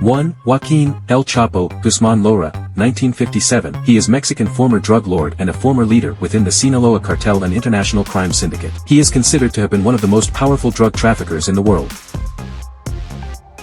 1. Joaquín, El Chapo, Guzmán Loera, 1957. He is Mexican former drug lord and a former leader within the Sinaloa cartel and international crime syndicate. He is considered to have been one of the most powerful drug traffickers in the world.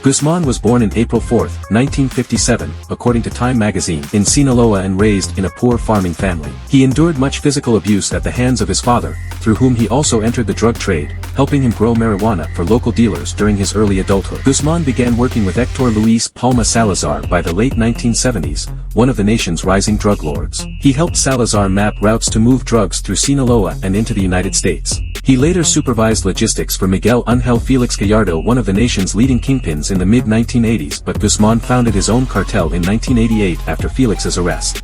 Guzmán was born in April 4, 1957, according to Time magazine, in Sinaloa and raised in a poor farming family. He endured much physical abuse at the hands of his father, through whom he also entered the drug trade, helping him grow marijuana for local dealers during his early adulthood. Guzmán began working with Héctor Luis Palma Salazar by the late 1970s, one of the nation's rising drug lords. He helped Salazar map routes to move drugs through Sinaloa and into the United States. He later supervised logistics for Miguel Ángel Félix Gallardo, one of the nation's leading kingpins in the mid-1980s, but Guzmán founded his own cartel in 1988 after Félix's arrest.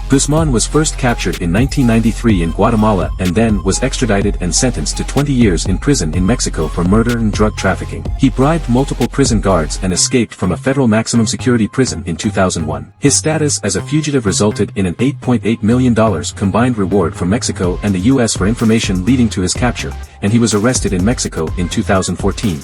Guzmán was first captured in 1993 in Guatemala and then was extradited and sentenced to 20 years in prison in Mexico for murder and drug trafficking. He bribed multiple prison guards and escaped from a federal maximum security prison in 2001. His status as a fugitive resulted in an $8.8 million combined reward from Mexico and the US for information leading to his capture, and he was arrested in Mexico in 2014.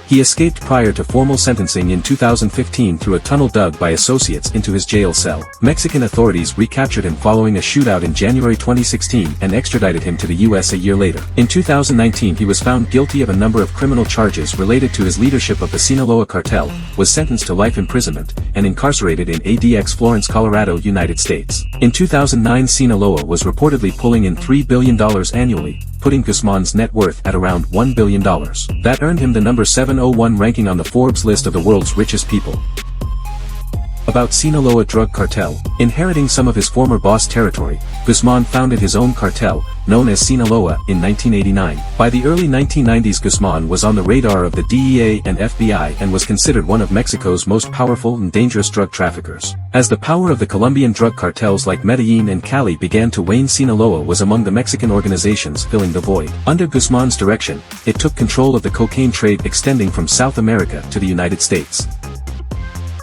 He escaped prior to formal sentencing in 2015 through a tunnel dug by associates into his jail cell. Mexican authorities recaptured him following a shootout in January 2016 and extradited him to the US a year later. In 2019 he was found guilty of a number of criminal charges related to his leadership of the Sinaloa cartel, was sentenced to life imprisonment, and incarcerated in ADX Florence, Colorado, United States. In 2009 Sinaloa was reportedly pulling in $3 billion annually, putting Guzmán's net worth at around $1 billion. That earned him the number 701 ranking on the Forbes list of the world's richest people. About Sinaloa drug cartel. Inheriting some of his former boss territory, Guzmán founded his own cartel, known as Sinaloa, in 1989. By the early 1990s Guzmán was on the radar of the DEA and FBI and was considered one of Mexico's most powerful and dangerous drug traffickers. As the power of the Colombian drug cartels like Medellin and Cali began to wane, Sinaloa was among the Mexican organizations filling the void. Under Guzmán's direction, it took control of the cocaine trade extending from South America to the United States.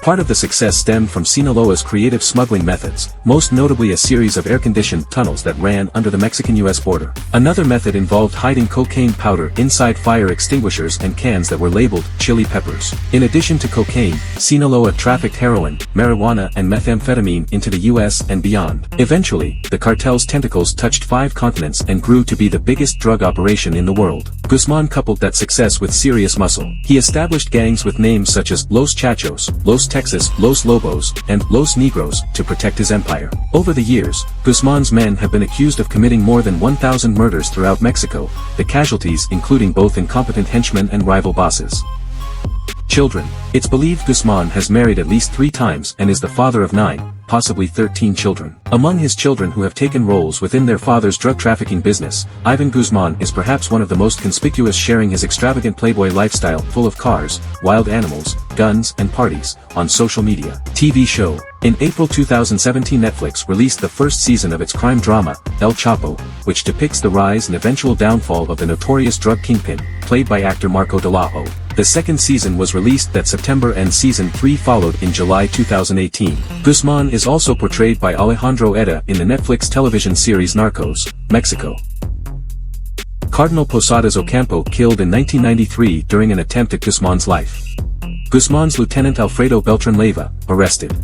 Part of the success stemmed from Sinaloa's creative smuggling methods, most notably a series of air-conditioned tunnels that ran under the Mexican-US border. Another method involved hiding cocaine powder inside fire extinguishers and cans that were labeled chili peppers. In addition to cocaine, Sinaloa trafficked heroin, marijuana and methamphetamine into the US and beyond. Eventually, the cartel's tentacles touched 5 continents and grew to be the biggest drug operation in the world. Guzmán coupled that success with serious muscle. He established gangs with names such as Los Chachos, Los Texas, Los Lobos, and Los Negros to protect his empire. Over the years, Guzmán's men have been accused of committing more than 1,000 murders throughout Mexico, the casualties including both incompetent henchmen and rival bosses. Children. It's believed Guzmán has married at least 3 times and is the father of 9, possibly 13 children. Among his children who have taken roles within their father's drug trafficking business, Ivan Guzmán is perhaps one of the most conspicuous, sharing his extravagant playboy lifestyle full of cars, wild animals, guns and parties, on social media. TV show. In April 2017 Netflix released the first season of its crime drama, El Chapo, which depicts the rise and eventual downfall of the notorious drug kingpin, played by actor Marco de la O. The second season was released that September and season 3 followed in July 2018. Guzmán is also portrayed by Alejandro Etta in the Netflix television series Narcos, Mexico. Cardinal Posadas Ocampo killed in 1993 during an attempt at Guzmán's life. Guzmán's Lieutenant Alfredo Beltran Leyva, arrested.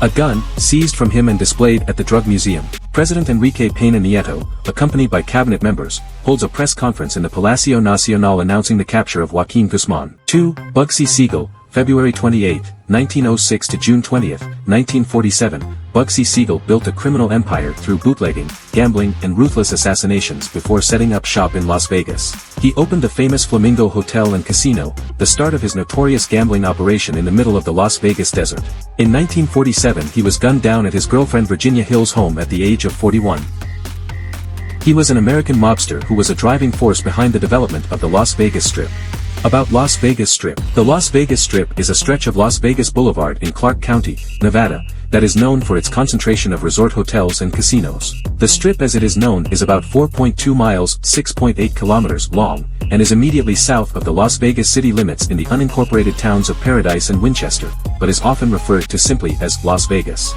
A gun, seized from him and displayed at the Drug Museum. President Enrique Peña Nieto, accompanied by cabinet members, holds a press conference in the Palacio Nacional announcing the capture of Joaquín Guzmán. 2. Bugsy Siegel, February 28, 1906 to June 20, 1947, Bugsy Siegel built a criminal empire through bootlegging, gambling and ruthless assassinations before setting up shop in Las Vegas. He opened the famous Flamingo Hotel and Casino, the start of his notorious gambling operation in the middle of the Las Vegas desert. In 1947 he was gunned down at his girlfriend Virginia Hill's home at the age of 41. He was an American mobster who was a driving force behind the development of the Las Vegas Strip. About Las Vegas Strip. The Las Vegas Strip is a stretch of Las Vegas Boulevard in Clark County, Nevada, that is known for its concentration of resort hotels and casinos. The Strip as it is known is about 4.2 miles, 6.8 kilometers long, and is immediately south of the Las Vegas city limits in the unincorporated towns of Paradise and Winchester, but is often referred to simply as Las Vegas.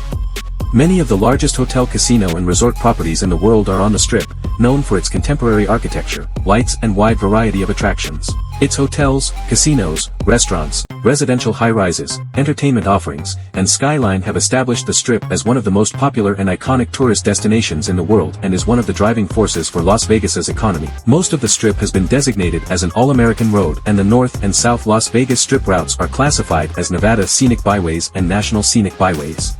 Many of the largest hotel, casino and resort properties in the world are on the Strip, known for its contemporary architecture, lights and wide variety of attractions. Its hotels, casinos, restaurants, residential high-rises, entertainment offerings, and skyline have established the Strip as one of the most popular and iconic tourist destinations in the world and is one of the driving forces for Las Vegas's economy. Most of the Strip has been designated as an all-American road, and the North and South Las Vegas Strip routes are classified as Nevada Scenic Byways and National Scenic Byways.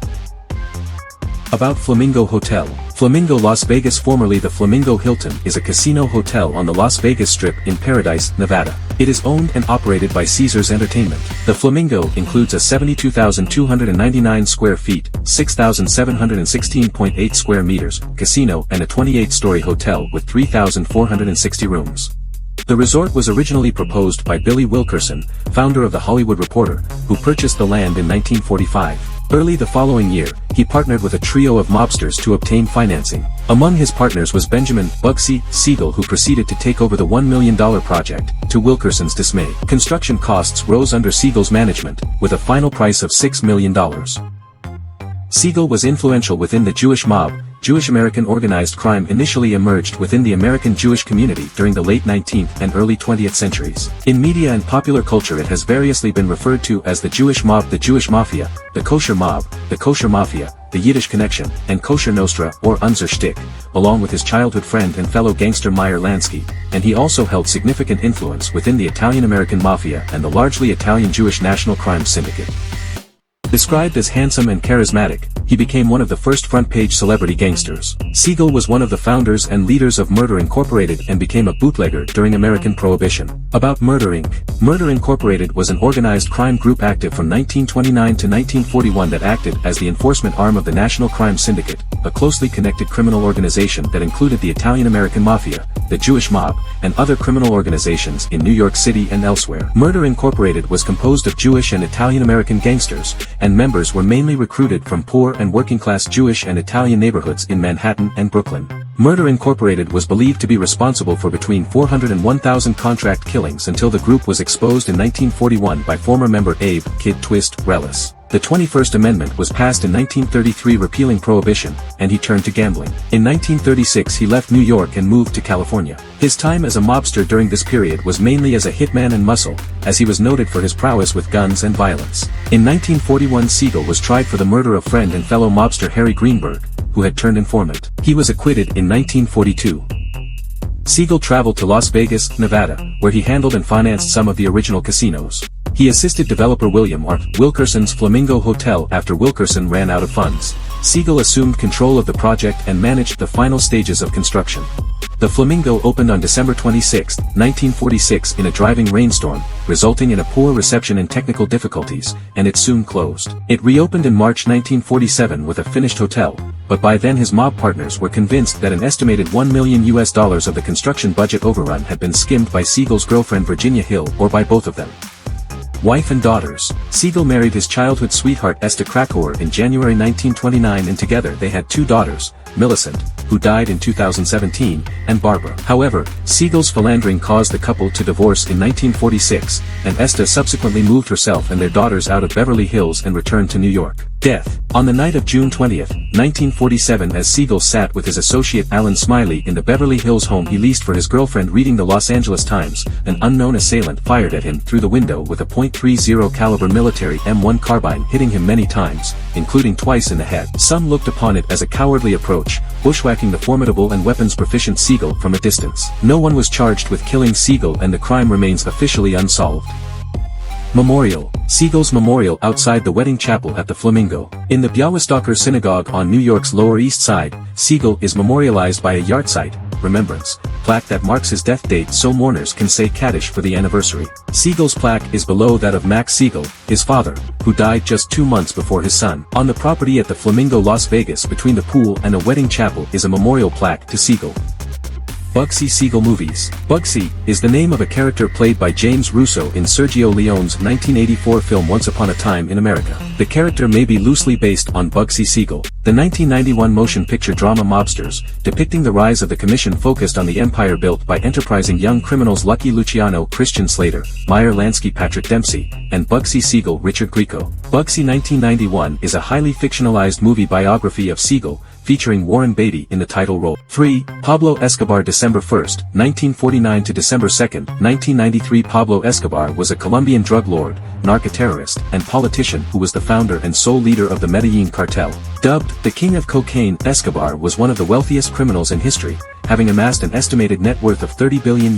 About Flamingo Hotel. Flamingo Las Vegas, formerly the Flamingo Hilton, is a casino hotel on the Las Vegas Strip in Paradise, Nevada. It is owned and operated by Caesars Entertainment. The Flamingo includes a 72,299 square feet, 6,716.8 square meters, casino and a 28-story hotel with 3,460 rooms. The resort was originally proposed by Billy Wilkerson, founder of The Hollywood Reporter, who purchased the land in 1945. Early the following year, he partnered with a trio of mobsters to obtain financing. Among his partners was Benjamin "Bugsy" Siegel, who proceeded to take over the $1 million project, to Wilkerson's dismay. Construction costs rose under Siegel's management, with a final price of $6 million. Siegel was influential within the Jewish mob. Jewish-American organized crime initially emerged within the American Jewish community during the late 19th and early 20th centuries. In media and popular culture, it has variously been referred to as the Jewish mob, the Jewish mafia, the kosher mob, the kosher mafia, the Yiddish connection, and kosher nostra or unser shtick, along with his childhood friend and fellow gangster Meyer Lansky, and he also held significant influence within the Italian-American mafia and the largely Italian-Jewish national crime syndicate. Described as handsome and charismatic, he became one of the first front-page celebrity gangsters. Siegel was one of the founders and leaders of Murder Incorporated and became a bootlegger during American Prohibition. About Murder Inc. Murder Incorporated was an organized crime group active from 1929 to 1941 that acted as the enforcement arm of the National Crime Syndicate, a closely connected criminal organization that included the Italian-American Mafia, the Jewish mob, and other criminal organizations in New York City and elsewhere. Murder Incorporated was composed of Jewish and Italian-American gangsters, and members were mainly recruited from poor and working-class Jewish and Italian neighborhoods in Manhattan and Brooklyn. Murder Incorporated was believed to be responsible for between 400 and 1,000 contract killings until the group was exposed in 1941 by former member Abe "Kid Twist" Relis. The 21st Amendment was passed in 1933 repealing Prohibition, and he turned to gambling. In 1936 he left New York and moved to California. His time as a mobster during this period was mainly as a hitman and muscle, as he was noted for his prowess with guns and violence. In 1941 Siegel was tried for the murder of friend and fellow mobster Harry Greenberg, who had turned informant. He was acquitted in 1942. Siegel traveled to Las Vegas, Nevada, where he handled and financed some of the original casinos. He assisted developer William R. Wilkerson's Flamingo Hotel after Wilkerson ran out of funds. Siegel assumed control of the project and managed the final stages of construction. The Flamingo opened on December 26, 1946 in a driving rainstorm, resulting in a poor reception and technical difficulties, and it soon closed. It reopened in March 1947 with a finished hotel, but by then his mob partners were convinced that an estimated $1 million of the construction budget overrun had been skimmed by Siegel's girlfriend Virginia Hill or by both of them. Wife and daughters. Siegel married his childhood sweetheart Esta Krakauer in January 1929 and together they had two daughters, Millicent, who died in 2017, and Barbara. However, Siegel's philandering caused the couple to divorce in 1946, and Esta subsequently moved herself and their daughters out of Beverly Hills and returned to New York. Death. On the night of June 20, 1947, as Siegel sat with his associate Alan Smiley in the Beverly Hills home he leased for his girlfriend reading the Los Angeles Times, an unknown assailant fired at him through the window with a .30 caliber military M1 carbine, hitting him many times, including twice in the head. Some looked upon it as a cowardly approach, bushwhacking the formidable and weapons-proficient Siegel from a distance. No one was charged with killing Siegel and the crime remains officially unsolved. Memorial. Siegel's memorial outside the wedding chapel at the Flamingo. In the Białystok Synagogue on New York's Lower East Side, Siegel is memorialized by a yahrzeit, remembrance, plaque that marks his death date so mourners can say Kaddish for the anniversary. Siegel's plaque is below that of Max Siegel, his father, who died just 2 months before his son. On the property at the Flamingo Las Vegas between the pool and a wedding chapel is a memorial plaque to Siegel. Bugsy Siegel movies. Bugsy is the name of a character played by James Russo in Sergio Leone's 1984 film Once Upon a Time in America. The character may be loosely based on Bugsy Siegel. The 1991 motion picture drama Mobsters, depicting the rise of the Commission, focused on the empire built by enterprising young criminals Lucky Luciano, Christian Slater, Meyer Lansky, Patrick Dempsey, and Bugsy Siegel, Richard Grieco. Bugsy 1991 is a highly fictionalized movie biography of Siegel, featuring Warren Beatty in the title role. 3. Pablo Escobar. December 1, 1949 to December 2, 1993. Pablo Escobar was a Colombian drug lord, narco-terrorist, and politician who was the founder and sole leader of the Medellin cartel. Dubbed the King of Cocaine, Escobar was one of the wealthiest criminals in history, having amassed an estimated net worth of $30 billion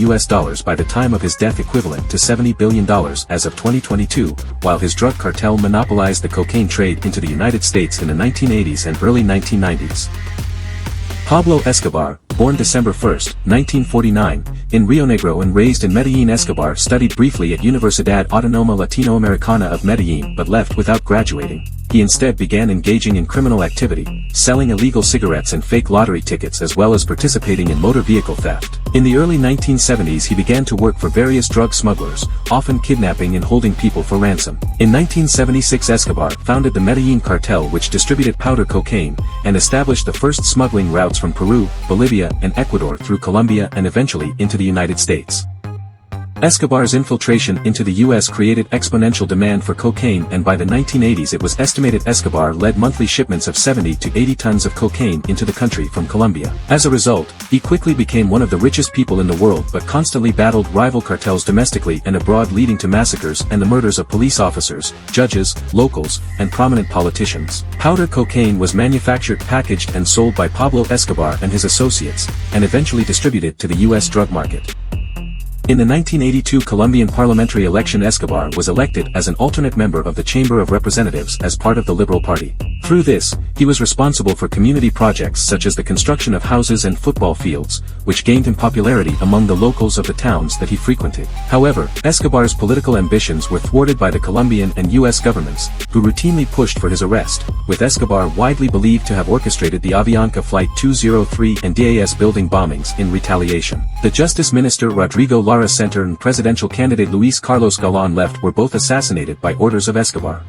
by the time of his death, equivalent to $70 billion as of 2022, while his drug cartel monopolized the cocaine trade into the United States in the 1980s and early 1990s. Pablo Escobar, born December 1, 1949, in Rio Negro and raised in Medellin. Escobar studied briefly at Universidad Autónoma Latinoamericana of Medellin but left without graduating. He instead began engaging in criminal activity, selling illegal cigarettes and fake lottery tickets, as well as participating in motor vehicle theft. In the early 1970s he began to work for various drug smugglers, often kidnapping and holding people for ransom. In 1976 Escobar founded the Medellin cartel, which distributed powder cocaine, and established the first smuggling routes from Peru, Bolivia, and Ecuador through Colombia and eventually into the United States. Escobar's infiltration into the U.S. created exponential demand for cocaine, and by the 1980s it was estimated Escobar led monthly shipments of 70 to 80 tons of cocaine into the country from Colombia. As a result, he quickly became one of the richest people in the world, but constantly battled rival cartels domestically and abroad, leading to massacres and the murders of police officers, judges, locals, and prominent politicians. Powder cocaine was manufactured, packaged, and sold by Pablo Escobar and his associates, and eventually distributed to the U.S. drug market. In the 1982 Colombian parliamentary election, Escobar was elected as an alternate member of the Chamber of Representatives as part of the Liberal Party. Through this, he was responsible for community projects such as the construction of houses and football fields, which gained him popularity among the locals of the towns that he frequented. However, Escobar's political ambitions were thwarted by the Colombian and U.S. governments, who routinely pushed for his arrest, with Escobar widely believed to have orchestrated the Avianca Flight 203 and DAS building bombings in retaliation. The Justice Minister Rodrigo Lara Center and presidential candidate Luis Carlos Galán Left were both assassinated by orders of Escobar.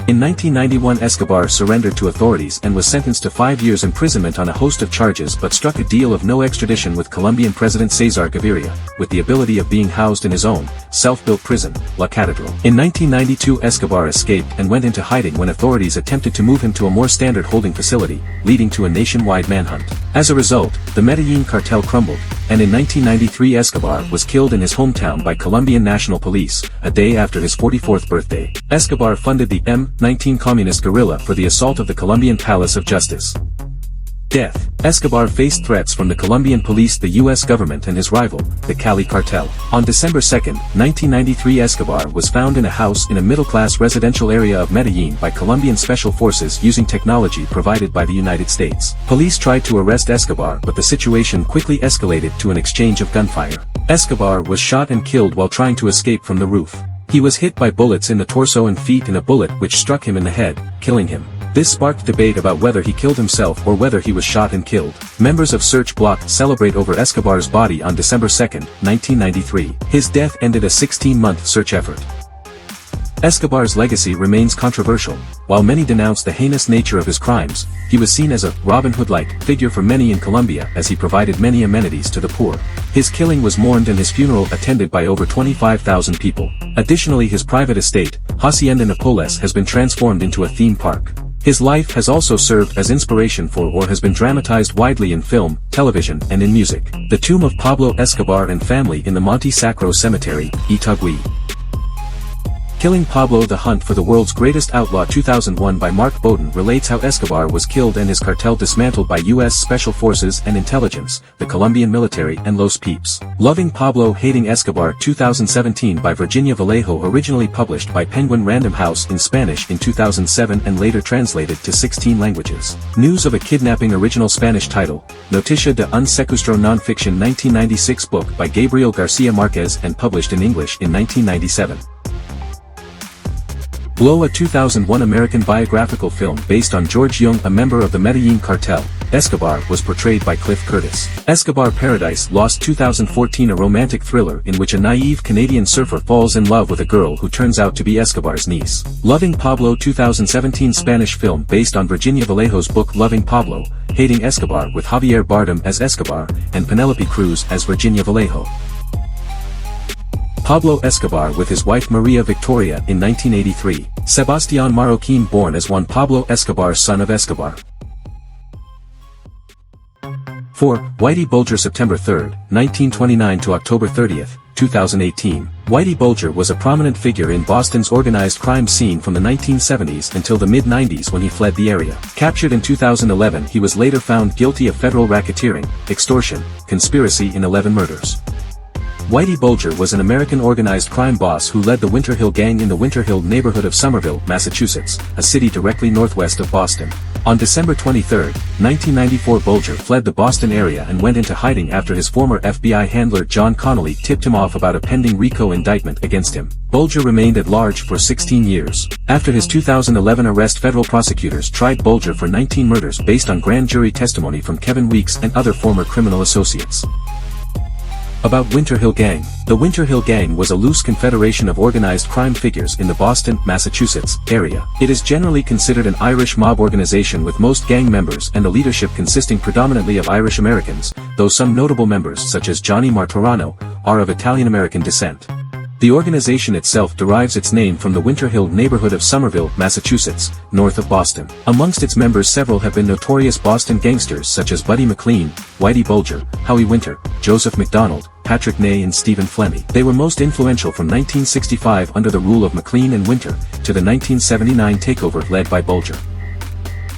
In 1991 Escobar surrendered to authorities and was sentenced to 5 years imprisonment on a host of charges, but struck a deal of no extradition with Colombian President Cesar Gaviria, with the ability of being housed in his own, self-built prison, La Catedral. In 1992 Escobar escaped and went into hiding when authorities attempted to move him to a more standard holding facility, leading to a nationwide manhunt. As a result, the Medellin cartel crumbled, and in 1993 Escobar was killed in his hometown by Colombian National Police, a day after his 44th birthday. Escobar funded the M-19 communist guerrilla for the assault of the Colombian Palace of Justice. Death. Escobar faced threats from the Colombian police, the U.S. government, and his rival, the Cali cartel. On December 2, 1993 Escobar was found in a house in a middle-class residential area of Medellin by Colombian special forces using technology provided by the United States. Police tried to arrest Escobar, but the situation quickly escalated to an exchange of gunfire. Escobar was shot and killed while trying to escape from the roof. He was hit by bullets in the torso and feet, and a bullet which struck him in the head, killing him. This sparked debate about whether he killed himself or whether he was shot and killed. Members of Search Block celebrate over Escobar's body on December 2, 1993. His death ended a 16-month search effort. Escobar's legacy remains controversial. While many denounce the heinous nature of his crimes, he was seen as a Robin Hood-like figure for many in Colombia, as he provided many amenities to the poor. His killing was mourned and his funeral attended by over 25,000 people. Additionally, his private estate, Hacienda Napoles, has been transformed into a theme park. His life has also served as inspiration for or has been dramatized widely in film, television, and in music. The tomb of Pablo Escobar and family in the Monte Sacro Cemetery, Itagüí. Killing Pablo: The Hunt for the World's Greatest Outlaw 2001 by Mark Bowden relates how Escobar was killed and his cartel dismantled by U.S. Special Forces and Intelligence, the Colombian military, and Los Peeps. Loving Pablo, Hating Escobar 2017 by Virginia Vallejo, originally published by Penguin Random House in Spanish in 2007 and later translated to 16 languages. News of a Kidnapping, original Spanish title, Noticia de un Secuestro, non-fiction 1996 book by Gabriel Garcia Marquez and published in English in 1997. Blow, a 2001 American biographical film based on George Jung, a member of the Medellin cartel, Escobar was portrayed by Cliff Curtis. Escobar Paradise Lost 2014, a romantic thriller in which a naive Canadian surfer falls in love with a girl who turns out to be Escobar's niece. Loving Pablo 2017, Spanish film based on Virginia Vallejo's book Loving Pablo, Hating Escobar, with Javier Bardem as Escobar and Penelope Cruz as Virginia Vallejo. Pablo Escobar with his wife Maria Victoria in 1983. Sebastián Marroquín, born as Juan Pablo Escobar, son of Escobar. 4. Whitey Bulger, September 3, 1929 to October 30, 2018. Whitey Bulger was a prominent figure in Boston's organized crime scene from the 1970s until the mid-90s when he fled the area. Captured in 2011, he was later found guilty of federal racketeering, extortion, conspiracy in 11 murders. Whitey Bulger was an American organized crime boss who led the Winter Hill Gang in the Winter Hill neighborhood of Somerville, Massachusetts, a city directly northwest of Boston. On December 23, 1994, Bulger fled the Boston area and went into hiding after his former FBI handler John Connolly tipped him off about a pending RICO indictment against him. Bulger remained at large for 16 years. After his 2011 arrest, federal prosecutors tried Bulger for 19 murders based on grand jury testimony from Kevin Weeks and other former criminal associates. About Winter Hill Gang. The Winter Hill Gang was a loose confederation of organized crime figures in the Boston, Massachusetts, area. It is generally considered an Irish mob organization with most gang members and the leadership consisting predominantly of Irish Americans, though some notable members such as Johnny Martorano are of Italian-American descent. The organization itself derives its name from the Winter Hill neighborhood of Somerville, Massachusetts, north of Boston. Amongst its members, several have been notorious Boston gangsters such as Buddy McLean, Whitey Bulger, Howie Winter, Joseph McDonald, Patrick Ney and Stephen Flemmi. They were most influential from 1965 under the rule of McLean and Winter, to the 1979 takeover led by Bulger.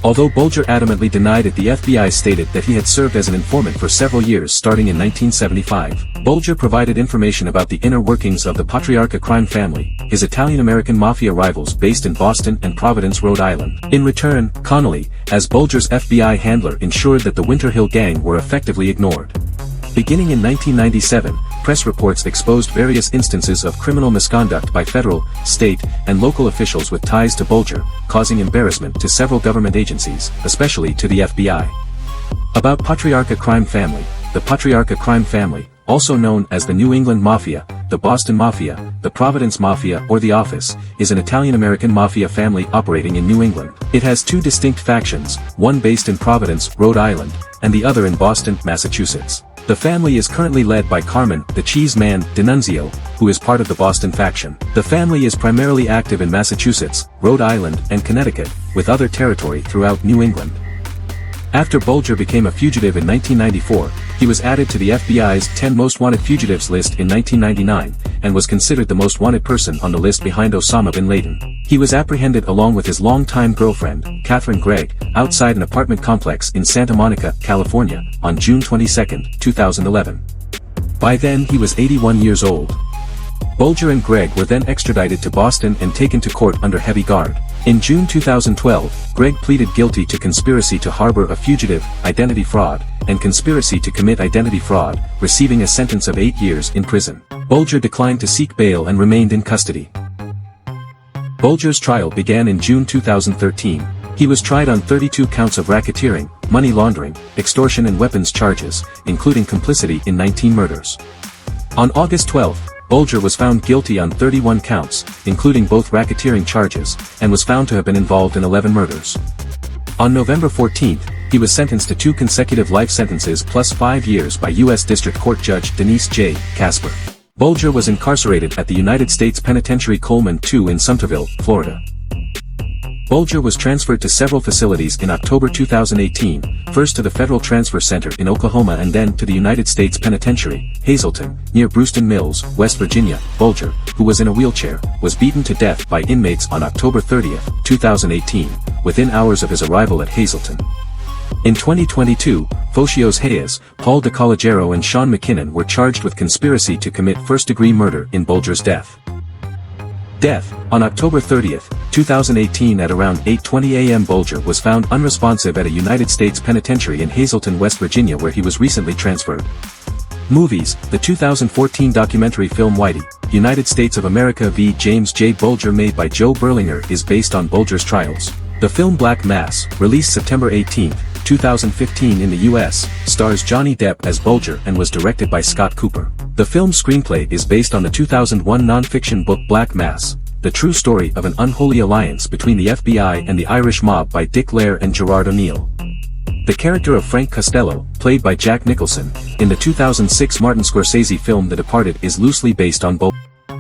Although Bulger adamantly denied it, the FBI stated that he had served as an informant for several years starting in 1975. Bulger provided information about the inner workings of the Patriarca crime family, his Italian-American mafia rivals based in Boston and Providence, Rhode Island. In return, Connolly, as Bulger's FBI handler, ensured that the Winter Hill Gang were effectively ignored. Beginning in 1997, press reports exposed various instances of criminal misconduct by federal, state, and local officials with ties to Bulger, causing embarrassment to several government agencies, especially to the FBI. About Patriarca crime family. The Patriarca crime family, also known as the New England Mafia, the Boston Mafia, the Providence Mafia, or the Office, is an Italian-American mafia family operating in New England. It has two distinct factions, one based in Providence, Rhode Island, and the other in Boston, Massachusetts. The family is currently led by Carmen, the Cheese Man, D'Annunzio, who is part of the Boston faction. The family is primarily active in Massachusetts, Rhode Island, and Connecticut, with other territory throughout New England. After Bulger became a fugitive in 1994, he was added to the FBI's 10 Most Wanted Fugitives list in 1999, and was considered the most wanted person on the list behind Osama bin Laden. He was apprehended along with his longtime girlfriend, Catherine Gregg, outside an apartment complex in Santa Monica, California, on June 22, 2011. By then he was 81 years old. Bulger and Gregg were then extradited to Boston and taken to court under heavy guard. In June 2012, Gregg pleaded guilty to conspiracy to harbor a fugitive, identity fraud, and conspiracy to commit identity fraud, receiving a sentence of 8 years in prison. Bulger declined to seek bail and remained in custody. Bulger's trial began in June 2013. He was tried on 32 counts of racketeering, money laundering, extortion and weapons charges, including complicity in 19 murders. On August 12, Bulger was found guilty on 31 counts, including both racketeering charges, and was found to have been involved in 11 murders. On November 14, he was sentenced to 2 consecutive life sentences plus 5 years by U.S. District Court Judge Denise J. Casper. Bulger was incarcerated at the United States Penitentiary Coleman II in Sumterville, Florida. Bulger was transferred to several facilities in October 2018, first to the Federal Transfer Center in Oklahoma and then to the United States Penitentiary, Hazleton, near Brewston Mills, West Virginia. Bulger, who was in a wheelchair, was beaten to death by inmates on October 30, 2018, within hours of his arrival at Hazleton. In 2022, Photios Hayes, Paul DeCollegiero and Sean McKinnon were charged with conspiracy to commit first-degree murder in Bulger's death. On October 30, 2018 at around 8:20 a.m. Bulger was found unresponsive at a United States penitentiary in Hazleton, West Virginia where he was recently transferred. Movies. The 2014 documentary film Whitey, United States of America v. James J. Bulger made by Joe Berlinger is based on Bulger's trials. The film Black Mass, released September 18, 2015 in the US, stars Johnny Depp as Bulger and was directed by Scott Cooper. The film's screenplay is based on the 2001 non-fiction book Black Mass, the true story of an unholy alliance between the FBI and the Irish mob by Dick Lair and Gerard O'Neill. The character of Frank Costello, played by Jack Nicholson, in the 2006 Martin Scorsese film The Departed is loosely based on both.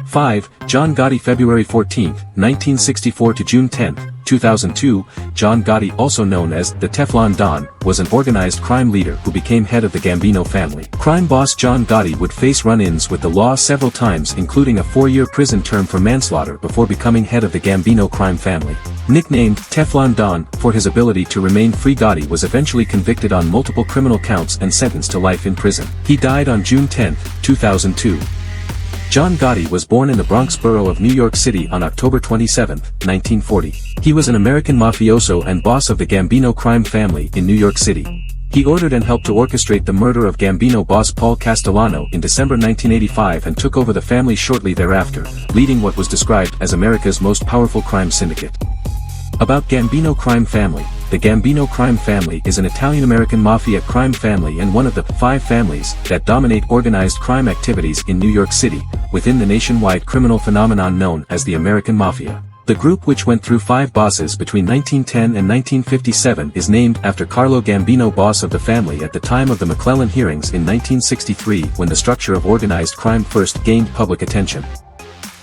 5. John Gotti February 14, 1964 to June 10, 2002, John Gotti, also known as the Teflon Don, was an organized crime leader who became head of the Gambino family. Crime boss John Gotti would face run-ins with the law several times, including a 4-year prison term for manslaughter before becoming head of the Gambino crime family. Nicknamed Teflon Don for his ability to remain free, Gotti was eventually convicted on multiple criminal counts and sentenced to life in prison. He died on June 10, 2002. John Gotti was born in the Bronx borough of New York City on October 27, 1940. He was an American mafioso and boss of the Gambino crime family in New York City. He ordered and helped to orchestrate the murder of Gambino boss Paul Castellano in December 1985 and took over the family shortly thereafter, leading what was described as America's most powerful crime syndicate. About Gambino crime family. The Gambino crime family is an Italian-American mafia crime family and one of the 5 families that dominate organized crime activities in New York City, within the nationwide criminal phenomenon known as the American Mafia. The group, which went through 5 bosses between 1910 and 1957, is named after Carlo Gambino, boss of the family at the time of the McClellan hearings in 1963, when the structure of organized crime first gained public attention.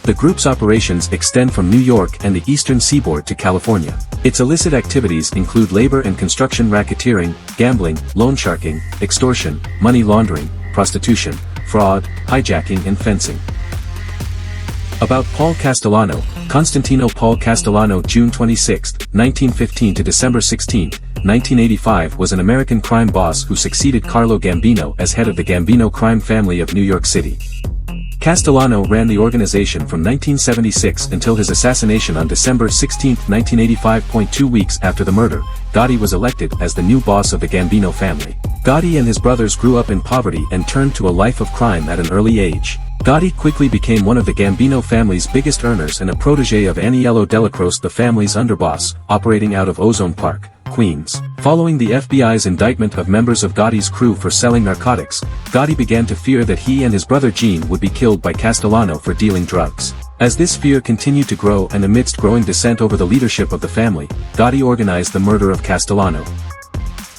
The group's operations extend from New York and the eastern seaboard to California. Its illicit activities include labor and construction racketeering, gambling, loan sharking, extortion, money laundering, prostitution, fraud, hijacking and fencing. About Paul Castellano. Constantino Paul Castellano, June 26, 1915 to December 16, 1985, was an American crime boss who succeeded Carlo Gambino as head of the Gambino crime family of New York City. Castellano ran the organization from 1976 until his assassination on December 16, 1985. 2 weeks after the murder, Gotti was elected as the new boss of the Gambino family. Gotti and his brothers grew up in poverty and turned to a life of crime at an early age. Gotti quickly became one of the Gambino family's biggest earners and a protege of Aniello Delacroce, the family's underboss, operating out of Ozone Park, Queens. Following the FBI's indictment of members of Gotti's crew for selling narcotics, Gotti began to fear that he and his brother Gene would be killed by Castellano for dealing drugs. As this fear continued to grow and amidst growing dissent over the leadership of the family, Gotti organized the murder of Castellano.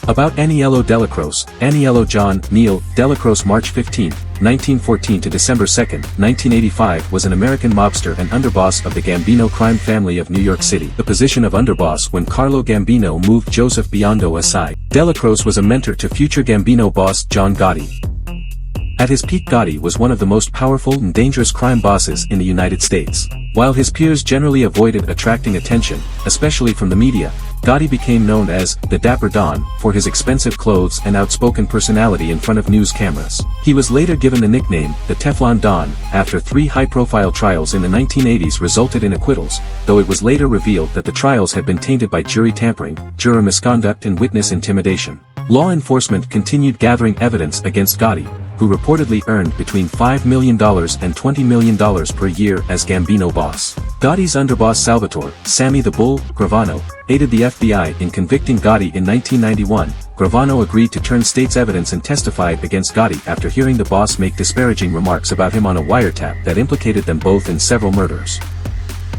About Aniello Delacroce. Aniello John Neil Delacroce, March 15, 1914 to December 2, 1985, was an American mobster and underboss of the Gambino crime family of New York City. The position of underboss when Carlo Gambino moved Joseph Biondo aside. Delacroce was a mentor to future Gambino boss John Gotti. At his peak, Gotti was one of the most powerful and dangerous crime bosses in the United States. While his peers generally avoided attracting attention, especially from the media, Gotti became known as the Dapper Don for his expensive clothes and outspoken personality in front of news cameras. He was later given the nickname the Teflon Don after 3 high-profile trials in the 1980s resulted in acquittals, though it was later revealed that the trials had been tainted by jury tampering, juror misconduct and witness intimidation. Law enforcement continued gathering evidence against Gotti, who reportedly earned between $5 million and $20 million per year as Gambino boss. Gotti's underboss Salvatore, Sammy the Bull, Gravano, aided the FBI in convicting Gotti in 1991. Gravano agreed to turn state's evidence and testified against Gotti after hearing the boss make disparaging remarks about him on a wiretap that implicated them both in several murders.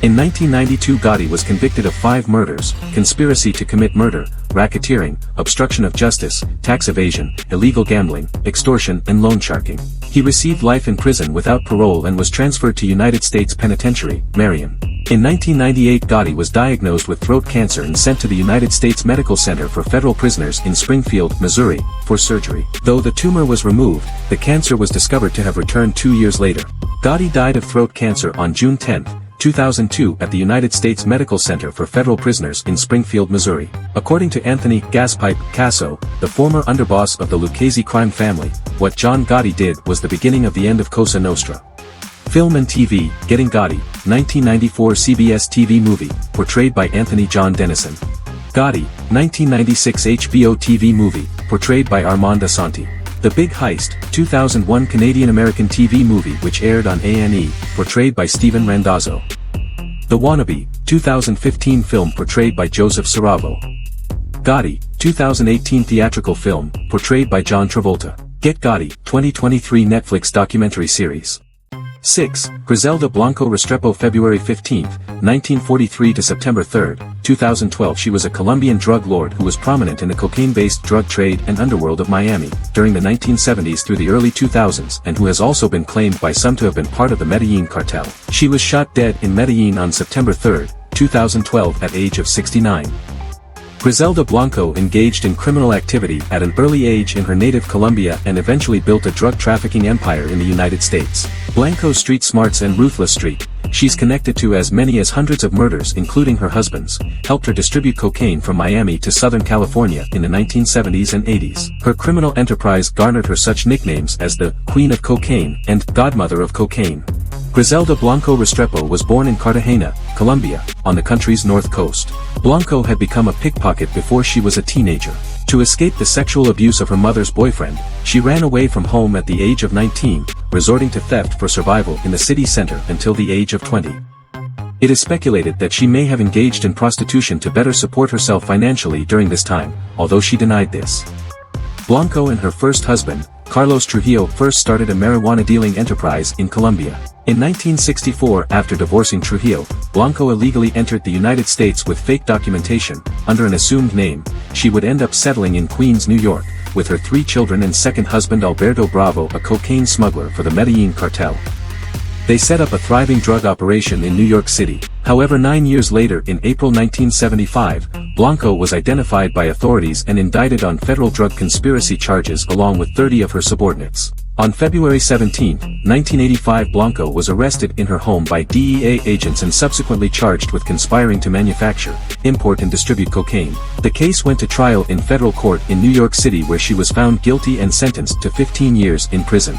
In 1992, Gotti was convicted of 5 murders: conspiracy to commit murder, racketeering, obstruction of justice, tax evasion, illegal gambling, extortion and loan sharking. He received life in prison without parole and was transferred to United States Penitentiary, Marion. In 1998, Gotti was diagnosed with throat cancer and sent to the United States Medical Center for Federal Prisoners in Springfield, Missouri, for surgery. Though the tumor was removed, the cancer was discovered to have returned 2 years later. Gotti died of throat cancer on June 10, 2002 at the United States Medical Center for Federal Prisoners in Springfield, Missouri. According to Anthony "Gaspipe" Casso, the former underboss of the Lucchese crime family, what John Gotti did was the beginning of the end of Cosa Nostra. Film and TV, Getting Gotti, 1994 CBS TV movie, portrayed by Anthony John Dennison. Gotti, 1996 HBO TV movie, portrayed by Armand Asante. The Big Heist, 2001 Canadian-American TV movie which aired on A&E, portrayed by Steven Randazzo. The Wannabe, 2015 film portrayed by Joseph Saravo. Gotti, 2018 theatrical film, portrayed by John Travolta. Get Gotti, 2023 Netflix documentary series. 6. Griselda Blanco Restrepo February 15, 1943 to September 3, 2012. She was a Colombian drug lord who was prominent in the cocaine-based drug trade and underworld of Miami during the 1970s through the early 2000s and who has also been claimed by some to have been part of the Medellin cartel. She was shot dead in Medellin on September 3, 2012 at age of 69. Griselda Blanco engaged in criminal activity at an early age in her native Colombia and eventually built a drug trafficking empire in the United States. Blanco's street smarts and ruthless streak, she's connected to as many as hundreds of murders including her husband's, helped her distribute cocaine from Miami to Southern California in the 1970s and 80s. Her criminal enterprise garnered her such nicknames as the Queen of Cocaine and Godmother of Cocaine. Griselda Blanco Restrepo was born in Cartagena, Colombia, on the country's north coast. Blanco had become a pickpocket before she was a teenager. To escape the sexual abuse of her mother's boyfriend, she ran away from home at the age of 19, resorting to theft for survival in the city center until the age of 20. It is speculated that she may have engaged in prostitution to better support herself financially during this time, although she denied this. Blanco and her first husband, Carlos Trujillo, first started a marijuana dealing enterprise in Colombia. In 1964, after divorcing Trujillo, Blanco illegally entered the United States with fake documentation, under an assumed name. She would end up settling in Queens, New York, with her 3 children and second husband Alberto Bravo, a cocaine smuggler for the Medellin cartel. They set up a thriving drug operation in New York City. However, 9 years later, in April 1975, Blanco was identified by authorities and indicted on federal drug conspiracy charges along with 30 of her subordinates. On February 17, 1985, Blanco was arrested in her home by DEA agents and subsequently charged with conspiring to manufacture, import and distribute cocaine. The case went to trial in federal court in New York City, where she was found guilty and sentenced to 15 years in prison.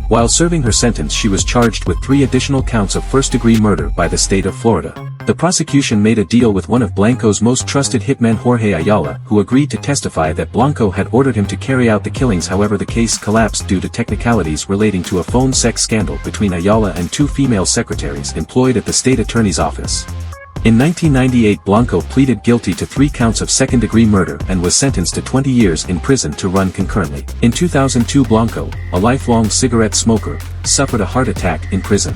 While serving her sentence, she was charged with 3 additional counts of first-degree murder by the state of Florida. The prosecution made a deal with one of Blanco's most trusted hitmen, Jorge Ayala, who agreed to testify that Blanco had ordered him to carry out the killings. However, the case collapsed due to technicalities relating to a phone sex scandal between Ayala and 2 female secretaries employed at the state attorney's office. In 1998, Blanco pleaded guilty to 3 counts of second-degree murder and was sentenced to 20 years in prison to run concurrently. In 2002, Blanco, a lifelong cigarette smoker, suffered a heart attack in prison.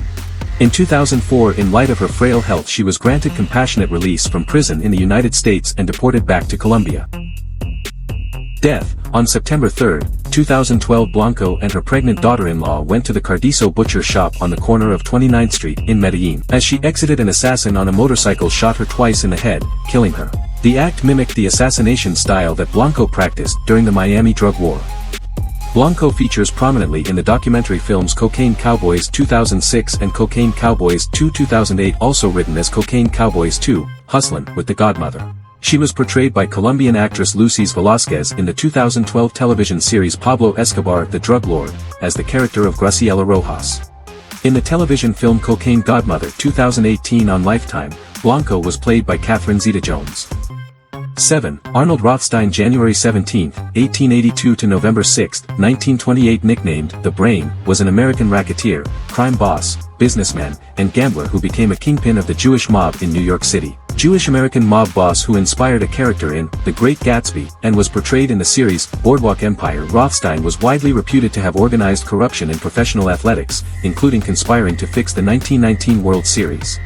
In 2004, in light of her frail health, she was granted compassionate release from prison in the United States and deported back to Colombia. Death. On September 3, 2012, Blanco and her pregnant daughter-in-law went to the Cardizo butcher shop on the corner of 29th Street in Medellin. As she exited, an assassin on a motorcycle shot her twice in the head, killing her. The act mimicked the assassination style that Blanco practiced during the Miami drug war. Blanco features prominently in the documentary films Cocaine Cowboys 2006 and Cocaine Cowboys 2 2008, also written as Cocaine Cowboys 2, Hustlin' with the Godmother. She was portrayed by Colombian actress Lucis Velázquez in the 2012 television series Pablo Escobar, the Drug Lord, as the character of Graciela Rojas. In the television film Cocaine Godmother 2018 on Lifetime, Blanco was played by Catherine Zeta-Jones. 7. Arnold Rothstein, January 17, 1882 to November 6, 1928, nicknamed The Brain, was an American racketeer, crime boss, businessman, and gambler who became a kingpin of the Jewish mob in New York City. Jewish-American mob boss who inspired a character in The Great Gatsby and was portrayed in the series Boardwalk Empire. Rothstein was widely reputed to have organized corruption in professional athletics, including conspiring to fix the 1919 World Series.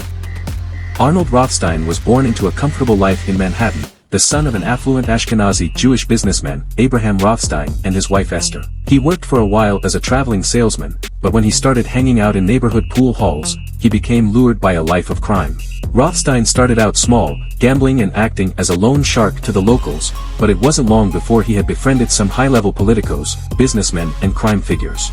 Arnold Rothstein was born into a comfortable life in Manhattan, the son of an affluent Ashkenazi Jewish businessman, Abraham Rothstein, and his wife Esther. He worked for a while as a traveling salesman, but when he started hanging out in neighborhood pool halls, he became lured by a life of crime. Rothstein started out small, gambling and acting as a loan shark to the locals, but it wasn't long before he had befriended some high-level politicos, businessmen, and crime figures.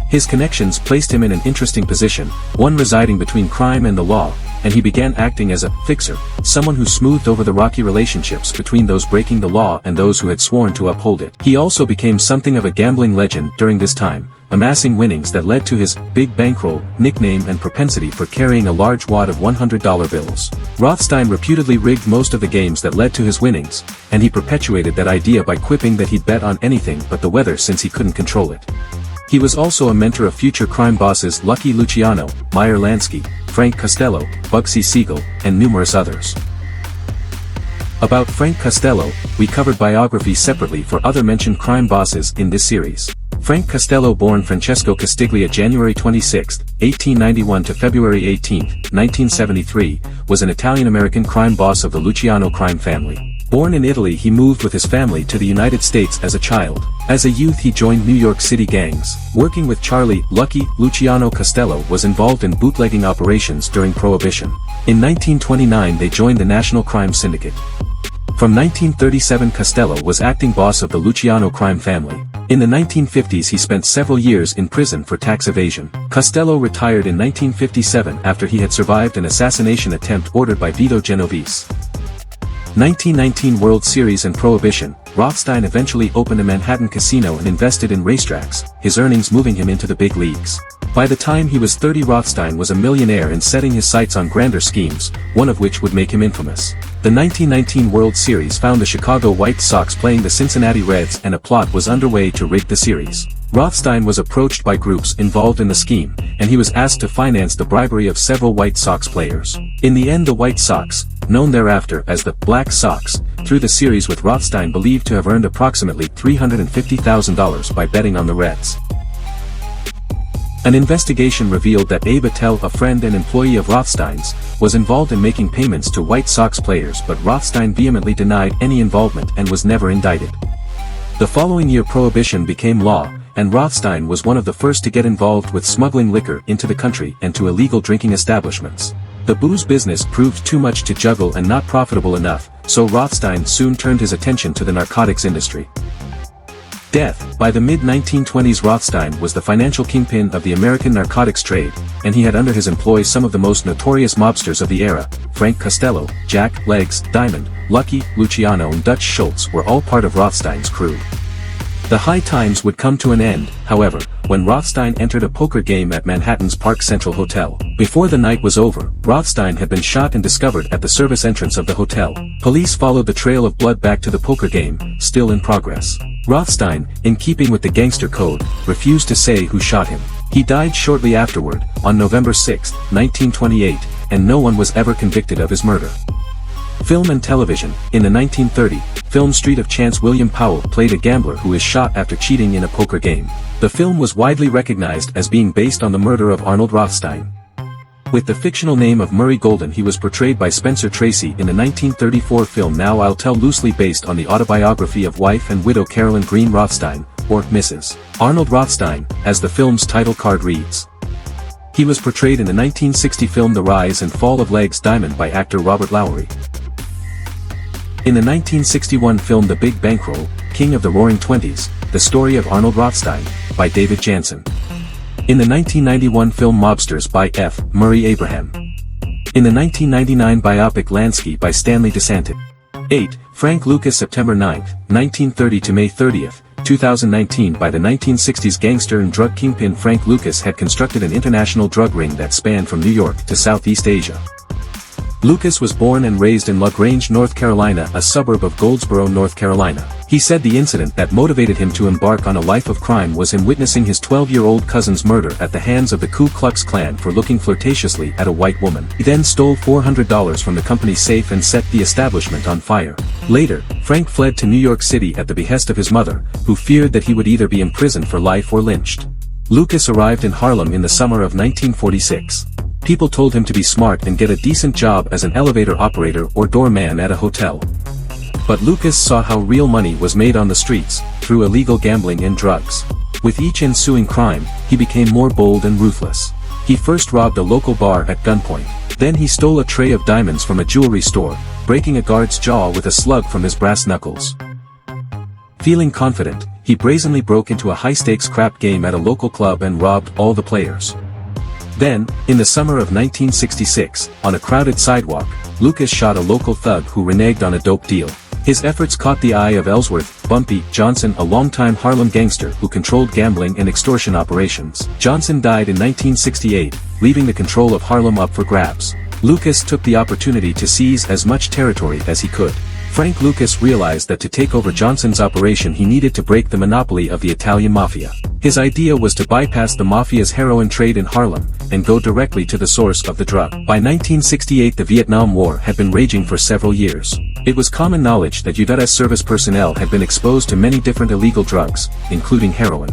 His connections placed him in an interesting position, one residing between crime and the law, and he began acting as a fixer, someone who smoothed over the rocky relationships between those breaking the law and those who had sworn to uphold it. He also became something of a gambling legend during this time, amassing winnings that led to his big bankroll nickname and propensity for carrying a large wad of $100 bills. Rothstein reputedly rigged most of the games that led to his winnings, and he perpetuated that idea by quipping that he'd bet on anything but the weather since he couldn't control it. He was also a mentor of future crime bosses Lucky Luciano, Meyer Lansky, Frank Costello, Bugsy Siegel, and numerous others. About Frank Costello, we covered Biography separately for other mentioned crime bosses in this series. Frank Costello, born Francesco Castiglia January 26, 1891 to February 18, 1973, was an Italian-American crime boss of the Luciano crime family. Born in Italy, he moved with his family to the United States as a child. As a youth, he joined New York City gangs. Working with Charlie Lucky, Luciano Costello was involved in bootlegging operations during Prohibition. In 1929 they joined the National Crime Syndicate. From 1937 Costello was acting boss of the Luciano crime family. In the 1950s he spent several years in prison for tax evasion. Costello retired in 1957 after he had survived an assassination attempt ordered by Vito Genovese. 1919 World Series and Prohibition, Rothstein eventually opened a Manhattan casino and invested in racetracks, his earnings moving him into the big leagues. By the time he was 30, Rothstein was a millionaire and setting his sights on grander schemes, one of which would make him infamous. The 1919 World Series found the Chicago White Sox playing the Cincinnati Reds, and a plot was underway to rig the series. Rothstein was approached by groups involved in the scheme, and he was asked to finance the bribery of several White Sox players. In the end, the White Sox, known thereafter as the Black Sox, threw the series, with Rothstein believed to have earned approximately $350,000 by betting on the Reds. An investigation revealed that Abe Attell, a friend and employee of Rothstein's, was involved in making payments to White Sox players, but Rothstein vehemently denied any involvement and was never indicted. The following year Prohibition became law, and Rothstein was one of the first to get involved with smuggling liquor into the country and to illegal drinking establishments. The booze business proved too much to juggle and not profitable enough, so Rothstein soon turned his attention to the narcotics industry. Death. By the mid-1920s Rothstein was the financial kingpin of the American narcotics trade, and he had under his employ some of the most notorious mobsters of the era. Frank Costello, Jack, Legs, Diamond, Lucky, Luciano and Dutch Schultz were all part of Rothstein's crew. The high times would come to an end, however, when Rothstein entered a poker game at Manhattan's Park Central Hotel. Before the night was over, Rothstein had been shot and discovered at the service entrance of the hotel. Police followed the trail of blood back to the poker game, still in progress. Rothstein, in keeping with the gangster code, refused to say who shot him. He died shortly afterward, on November 6, 1928, and no one was ever convicted of his murder. Film and television. In the 1930 film Street of Chance, William Powell played a gambler who is shot after cheating in a poker game. The film was widely recognized as being based on the murder of Arnold Rothstein. With the fictional name of Murray Golden, he was portrayed by Spencer Tracy in the 1934 film Now I'll Tell, loosely based on the autobiography of wife and widow Carolyn Green Rothstein, or Mrs. Arnold Rothstein, as the film's title card reads. He was portrayed in the 1960 film The Rise and Fall of Legs Diamond by actor Robert Lowery. In the 1961 film The Big Bankroll, King of the Roaring Twenties, The Story of Arnold Rothstein, by David Jansen. In the 1991 film Mobsters by F. Murray Abraham. In the 1999 biopic Lansky by Stanley DeSantis. 8. Frank Lucas, September 9, 1930 to May 30, 2019. By the 1960s gangster and drug kingpin Frank Lucas had constructed an international drug ring that spanned from New York to Southeast Asia. Lucas was born and raised in La Grange, North Carolina, a suburb of Goldsboro, North Carolina. He said the incident that motivated him to embark on a life of crime was him witnessing his 12-year-old cousin's murder at the hands of the Ku Klux Klan for looking flirtatiously at a white woman. He then stole $400 from the company's safe and set the establishment on fire. Later, Frank fled to New York City at the behest of his mother, who feared that he would either be imprisoned for life or lynched. Lucas arrived in Harlem in the summer of 1946. People told him to be smart and get a decent job as an elevator operator or doorman at a hotel. But Lucas saw how real money was made on the streets, through illegal gambling and drugs. With each ensuing crime, he became more bold and ruthless. He first robbed a local bar at gunpoint. Then he stole a tray of diamonds from a jewelry store, breaking a guard's jaw with a slug from his brass knuckles. Feeling confident, he brazenly broke into a high-stakes crap game at a local club and robbed all the players. Then, in the summer of 1966, on a crowded sidewalk, Lucas shot a local thug who reneged on a dope deal. His efforts caught the eye of Ellsworth "Bumpy" Johnson, a longtime Harlem gangster who controlled gambling and extortion operations. Johnson died in 1968, leaving the control of Harlem up for grabs. Lucas took the opportunity to seize as much territory as he could. Frank Lucas realized that to take over Johnson's operation he needed to break the monopoly of the Italian mafia. His idea was to bypass the mafia's heroin trade in Harlem, and go directly to the source of the drug. By 1968 the Vietnam War had been raging for several years. It was common knowledge that U.S. service personnel had been exposed to many different illegal drugs, including heroin.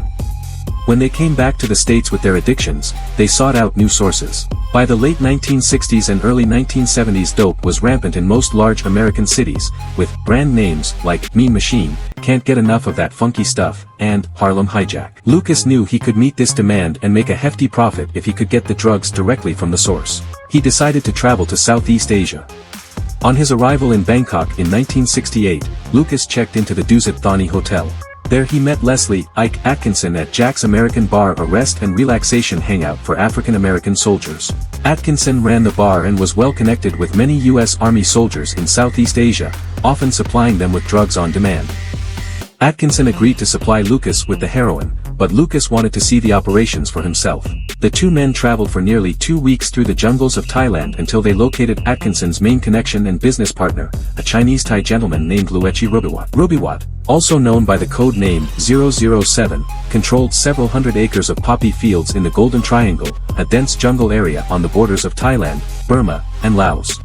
When they came back to the States with their addictions, they sought out new sources. By the late 1960s and early 1970s dope was rampant in most large American cities, with brand names like Mean Machine, Can't Get Enough of That Funky Stuff, and Harlem Hijack. Lucas knew he could meet this demand and make a hefty profit if he could get the drugs directly from the source. He decided to travel to Southeast Asia. On his arrival in Bangkok in 1968, Lucas checked into the Dusit Thani Hotel. There he met Leslie Ike Atkinson at Jack's American Bar, a rest and relaxation hangout for African American soldiers. Atkinson ran the bar and was well connected with many U.S. Army soldiers in Southeast Asia, often supplying them with drugs on demand. Atkinson agreed to supply Lucas with the heroin, but Lucas wanted to see the operations for himself. The two men traveled for nearly 2 weeks through the jungles of Thailand until they located Atkinson's main connection and business partner, a Chinese Thai gentleman named Luechi Rubiwat. Rubiwat, also known by the code name 007, controlled several hundred acres of poppy fields in the Golden Triangle, a dense jungle area on the borders of Thailand, Burma, and Laos.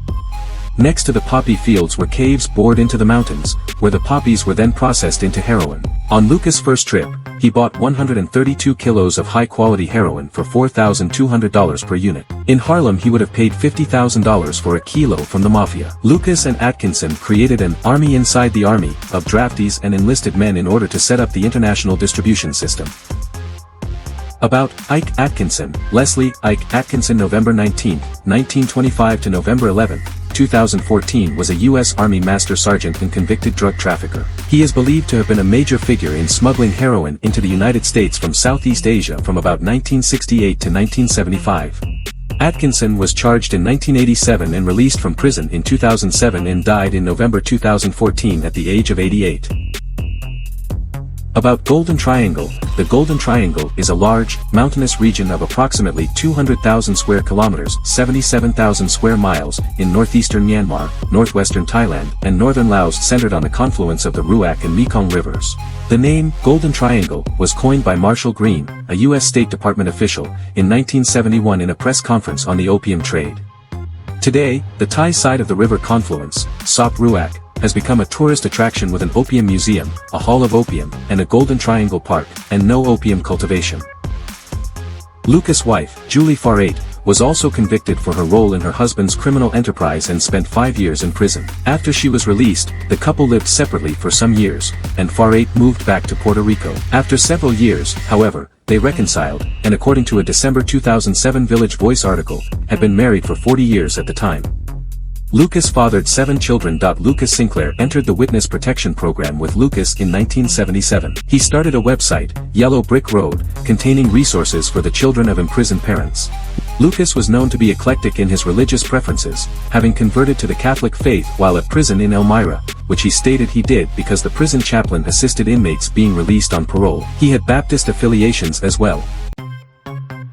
Next to the poppy fields were caves bored into the mountains, where the poppies were then processed into heroin. On Lucas' first trip, he bought 132 kilos of high-quality heroin for $4,200 per unit. In Harlem he would have paid $50,000 for a kilo from the mafia. Lucas and Atkinson created an army inside the army of draftees and enlisted men in order to set up the international distribution system. About Ike Atkinson. Leslie Ike Atkinson, November 19, 1925 to November 11, 2014, was a U.S. Army Master Sergeant and convicted drug trafficker. He is believed to have been a major figure in smuggling heroin into the United States from Southeast Asia from about 1968 to 1975. Atkinson was charged in 1987 and released from prison in 2007 and died in November 2014 at the age of 88. About Golden Triangle. The Golden Triangle is a large, mountainous region of approximately 200,000 square kilometers, 77,000 square miles, in northeastern Myanmar, northwestern Thailand, and northern Laos, centered on the confluence of the Ruak and Mekong rivers. The name, Golden Triangle, was coined by Marshall Green, a U.S. State Department official, in 1971 in a press conference on the opium trade. Today, the Thai side of the river confluence, Sop Ruak, has become a tourist attraction with an opium museum, a hall of opium, and a Golden Triangle Park, and no opium cultivation. Lucas' wife, Julie Farate, was also convicted for her role in her husband's criminal enterprise and spent 5 years in prison. After she was released, the couple lived separately for some years, and Farate moved back to Puerto Rico. After several years, however, they reconciled, and according to a December 2007 Village Voice article, had been married for 40 years at the time. Lucas fathered 7 children. Lucas Sinclair entered the Witness Protection Program with Lucas in 1977. He started a website, Yellow Brick Road, containing resources for the children of imprisoned parents. Lucas was known to be eclectic in his religious preferences, having converted to the Catholic faith while at prison in Elmira, which he stated he did because the prison chaplain assisted inmates being released on parole. He had Baptist affiliations as well.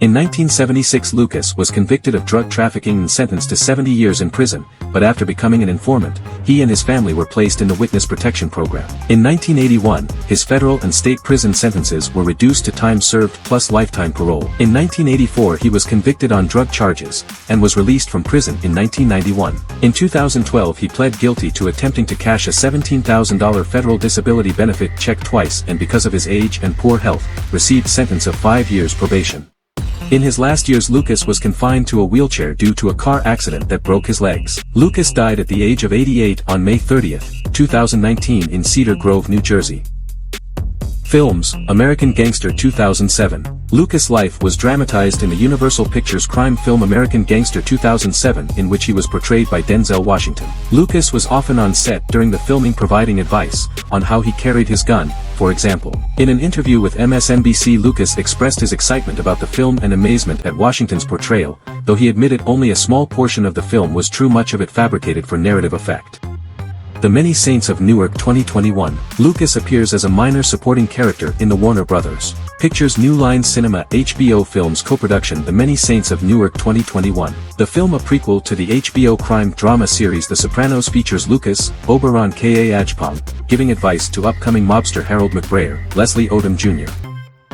In 1976 Lucas was convicted of drug trafficking and sentenced to 70 years in prison, but after becoming an informant, he and his family were placed in the Witness Protection Program. In 1981, his federal and state prison sentences were reduced to time served plus lifetime parole. In 1984 he was convicted on drug charges, and was released from prison in 1991. In 2012 he pled guilty to attempting to cash a $17,000 federal disability benefit check twice, and because of his age and poor health, received sentence of 5 years probation. In his last years Lucas was confined to a wheelchair due to a car accident that broke his legs. Lucas died at the age of 88 on May 30, 2019 in Cedar Grove, New Jersey. Films, American Gangster 2007. Lucas' life was dramatized in the Universal Pictures crime film American Gangster 2007, in which he was portrayed by Denzel Washington. Lucas was often on set during the filming, providing advice on how he carried his gun, for example. In an interview with MSNBC, Lucas expressed his excitement about the film and amazement at Washington's portrayal, though he admitted only a small portion of the film was true, much of it fabricated for narrative effect. The Many Saints of Newark 2021. Lucas appears as a minor supporting character in the Warner Brothers. Pictures New Line Cinema HBO Films co-production The Many Saints of Newark 2021. The film, a prequel to the HBO crime drama series The Sopranos, features Lucas, Oberon Ka-Ajpong, giving advice to upcoming mobster Harold McBrayer, Leslie Odom Jr.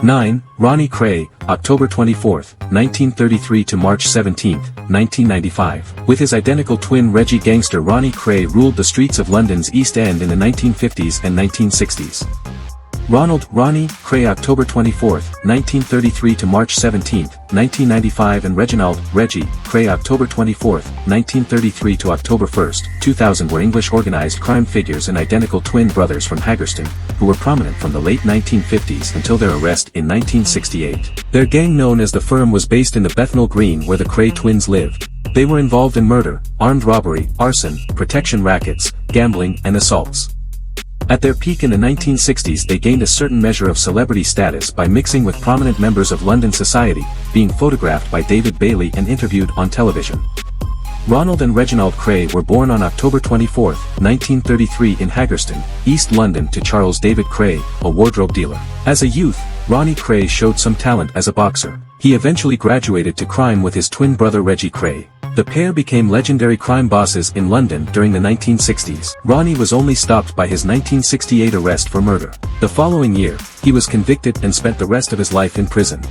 9. Ronnie Kray, October 24, 1933 to March 17, 1995. With his identical twin Reggie, gangster Ronnie Kray ruled the streets of London's East End in the 1950s and 1960s. Ronnie Kray, October 24, 1933 to March 17, 1995, and Reggie Kray, October 24, 1933 to October 1, 2000, were English organized crime figures and identical twin brothers from Haggerston, who were prominent from the late 1950s until their arrest in 1968. Their gang, known as the Firm, was based in the Bethnal Green where the Kray twins lived. They were involved in murder, armed robbery, arson, protection rackets, gambling, and assaults. At their peak in the 1960s, they gained a certain measure of celebrity status by mixing with prominent members of London society, being photographed by David Bailey and interviewed on television. Ronald and Reginald Kray were born on October 24, 1933 in Haggerston, East London, to Charles David Kray, a wardrobe dealer. As a youth, Ronnie Kray showed some talent as a boxer. He eventually graduated to crime with his twin brother Reggie Kray. The pair became legendary crime bosses in London during the 1960s. Ronnie was only stopped by his 1968 arrest for murder. The following year, he was convicted and spent the rest of his life in prison.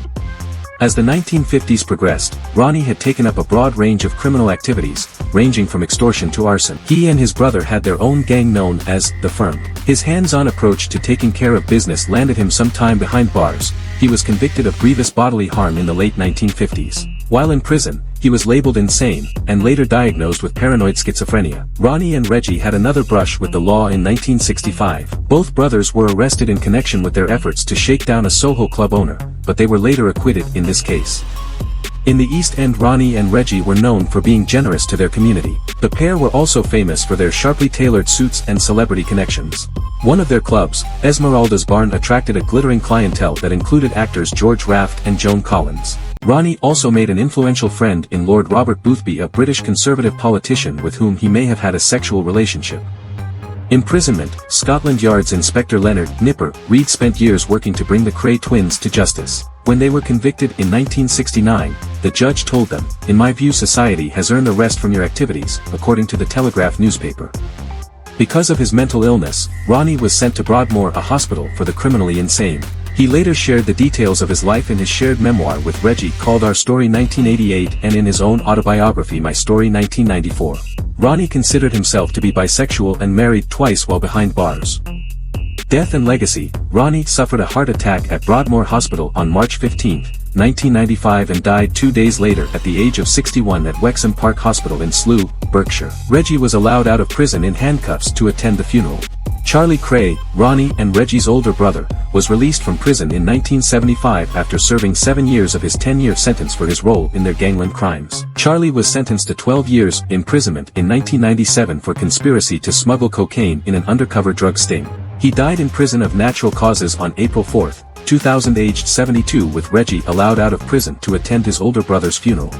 As the 1950s progressed, Ronnie had taken up a broad range of criminal activities, ranging from extortion to arson. He and his brother had their own gang known as the Firm. His hands-on approach to taking care of business landed him some time behind bars. He was convicted of grievous bodily harm in the late 1950s. While in prison, he was labeled insane, and later diagnosed with paranoid schizophrenia. Ronnie and Reggie had another brush with the law in 1965. Both brothers were arrested in connection with their efforts to shake down a Soho club owner, but they were later acquitted in this case. In the East End, Ronnie and Reggie were known for being generous to their community. The pair were also famous for their sharply tailored suits and celebrity connections. One of their clubs, Esmeralda's Barn, attracted a glittering clientele that included actors George Raft and Joan Collins. Ronnie also made an influential friend in Lord Robert Boothby, a British Conservative politician with whom he may have had a sexual relationship. Imprisonment. Scotland Yard's Inspector Leonard "Nipper" Reed spent years working to bring the Kray twins to justice. When they were convicted in 1969, the judge told them, "In my view, society has earned a rest from your activities," according to the Telegraph newspaper. Because of his mental illness, Ronnie was sent to Broadmoor, a hospital for the criminally insane. He later shared the details of his life in his shared memoir with Reggie called Our Story 1988 and in his own autobiography My Story 1994. Ronnie considered himself to be bisexual and married twice while behind bars. Death and legacy. Ronnie suffered a heart attack at Broadmoor Hospital on March 15, 1995 and died 2 days later at the age of 61 at Wexham Park Hospital in Slough, Berkshire. Reggie was allowed out of prison in handcuffs to attend the funeral. Charlie Kray, Ronnie and Reggie's older brother, was released from prison in 1975 after serving 7 years of his 10-year sentence for his role in their gangland crimes. Charlie was sentenced to 12 years imprisonment in 1997 for conspiracy to smuggle cocaine in an undercover drug sting. He died in prison of natural causes on April 4, 2000, aged 72, with Reggie allowed out of prison to attend his older brother's funeral.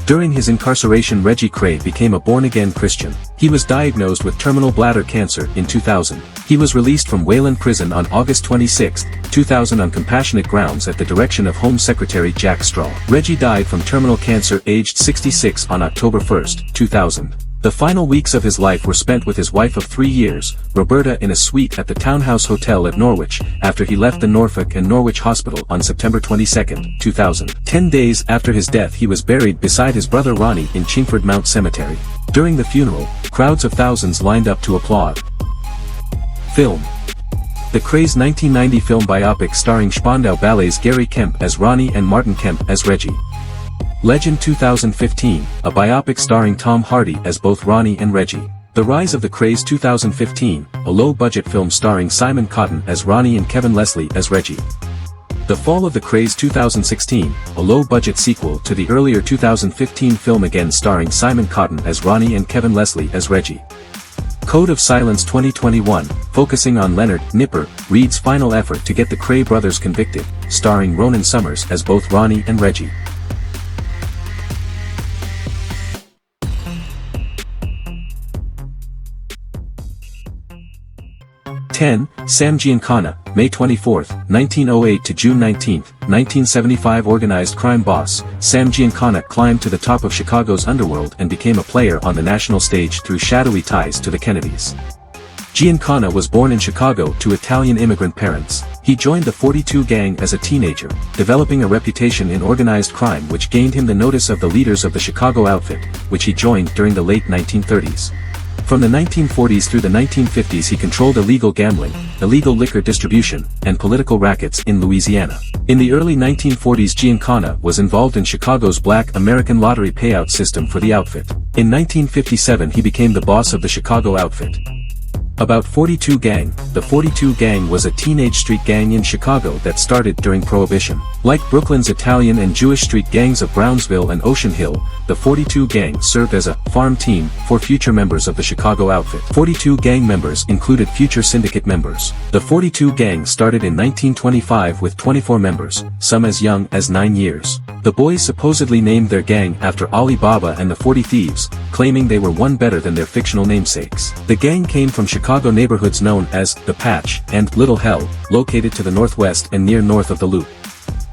During his incarceration, Reggie Kray became a born-again Christian. He was diagnosed with terminal bladder cancer in 2000. He was released from Wayland Prison on August 26, 2000 on compassionate grounds at the direction of Home Secretary Jack Straw. Reggie died from terminal cancer aged 66 on October 1, 2000. The final weeks of his life were spent with his wife of 3 years, Roberta, in a suite at the Townhouse Hotel at Norwich, after he left the Norfolk and Norwich Hospital on September 22, 2000. 10 days after his death, he was buried beside his brother Ronnie in Chingford Mount Cemetery. During the funeral, crowds of thousands lined up to applaud. Film. The Kray's 1990 film biopic starring Spandau Ballet's Gary Kemp as Ronnie and Martin Kemp as Reggie. Legend 2015, a biopic starring Tom Hardy as both Ronnie and Reggie. The Rise of the Krays 2015, a low-budget film starring Simon Cotton as Ronnie and Kevin Leslie as Reggie. The Fall of the Krays 2016, a low-budget sequel to the earlier 2015 film again starring Simon Cotton as Ronnie and Kevin Leslie as Reggie. Code of Silence 2021, focusing on Leonard "Nipper" Reed's final effort to get the Kray brothers convicted, starring Ronan Summers as both Ronnie and Reggie. 10. Sam Giancana, May 24, 1908 to June 19, 1975. Organized crime boss, Sam Giancana climbed to the top of Chicago's underworld and became a player on the national stage through shadowy ties to the Kennedys. Giancana was born in Chicago to Italian immigrant parents. He joined the 42 Gang as a teenager, developing a reputation in organized crime which gained him the notice of the leaders of the Chicago outfit, which he joined during the late 1930s. From the 1940s through the 1950s he controlled illegal gambling, illegal liquor distribution, and political rackets in Louisiana. In the early 1940s Giancana was involved in Chicago's Black American lottery payout system for the outfit. In 1957 he became the boss of the Chicago outfit. About 42 Gang. The 42 Gang was a teenage street gang in Chicago that started during Prohibition. Like Brooklyn's Italian and Jewish street gangs of Brownsville and Ocean Hill, the 42 Gang served as a farm team for future members of the Chicago outfit. 42 Gang members included future syndicate members. The 42 Gang started in 1925 with 24 members, some as young as 9 years. The boys supposedly named their gang after Ali Baba and the 40 Thieves, claiming they were one better than their fictional namesakes. The gang came from Chicago neighborhoods known as The Patch and Little Hell, located to the northwest and near north of the Loop.